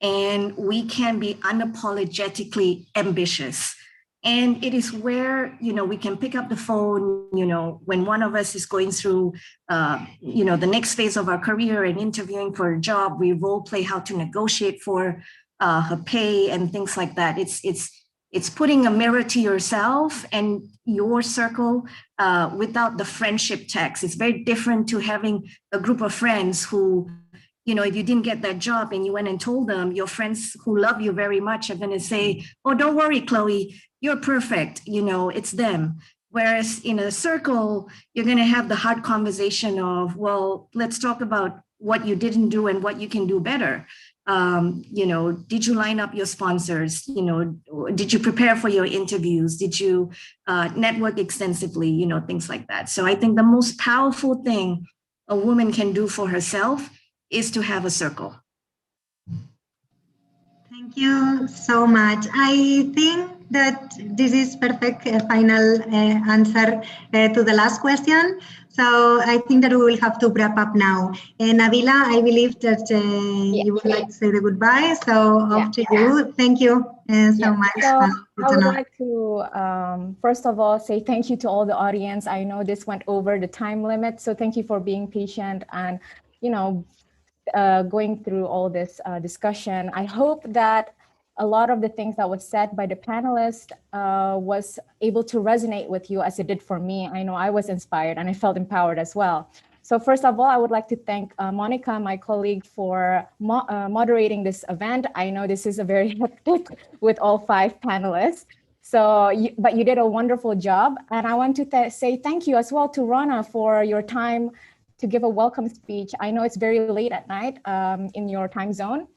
and we can be unapologetically ambitious. And it is where, you know, we can pick up the phone, you know, when one of us is going through, you know, the next phase of our career and interviewing for a job, we role play how to negotiate for her pay and things like that. It's putting a mirror to yourself and your circle without the friendship tax. It's very different to having a group of friends who, you know, if you didn't get that job and you went and told them, your friends who love you very much are going to say, oh, don't worry, Chloe, you're perfect. You know, it's them. Whereas in a circle, you're going to have the hard conversation of, well, let's talk about what you didn't do and what you can do better. You know, did you line up your sponsors? You know, did you prepare for your interviews? Did you network extensively? You know, things like that. So I think the most powerful thing a woman can do for herself is to have a circle. Thank you so much. I think that this is perfect final answer to the last question. So I think that we will have to wrap up now. Nabila, I believe that you would like to say the goodbye. So off to you. Thank you so much. So I would like to, first of all, say thank you to all the audience. I know this went over the time limit. So thank you for being patient and, you know, going through all this discussion. I hope that a lot of the things that was said by the panelists was able to resonate with you as it did for me. I know I was inspired and I felt empowered as well. So first of all, I would like to thank Monica, my colleague, for moderating this event. I know this is a very hectic with all 5 panelists. So, but you did a wonderful job. And I want to say thank you as well to Rhona for your time to give a welcome speech. I know it's very late at night in your time zone.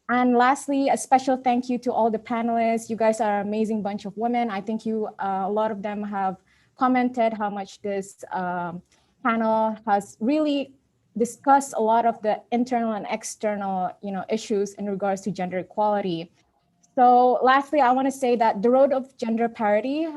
And lastly, a special thank you to all the panelists. You guys are an amazing bunch of women. I think a lot of them have commented how much this panel has really discussed a lot of the internal and external, you know, issues in regards to gender equality. So lastly, I want to say that the road of gender parity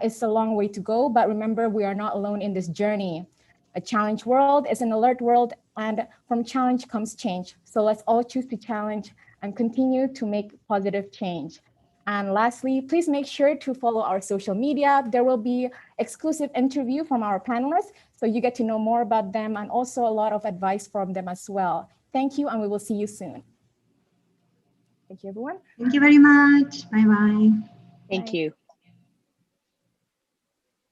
is a long way to go, but remember, we are not alone in this journey. A challenged world is an alert world, and from challenge comes change. So let's all choose to challenge and continue to make positive change. And lastly, please make sure to follow our social media. There will be exclusive interview from our panelists, so you get to know more about them and also a lot of advice from them as well. Thank you, and we will see you soon. Thank you, everyone. Thank you very much. Bye-bye. Thank you.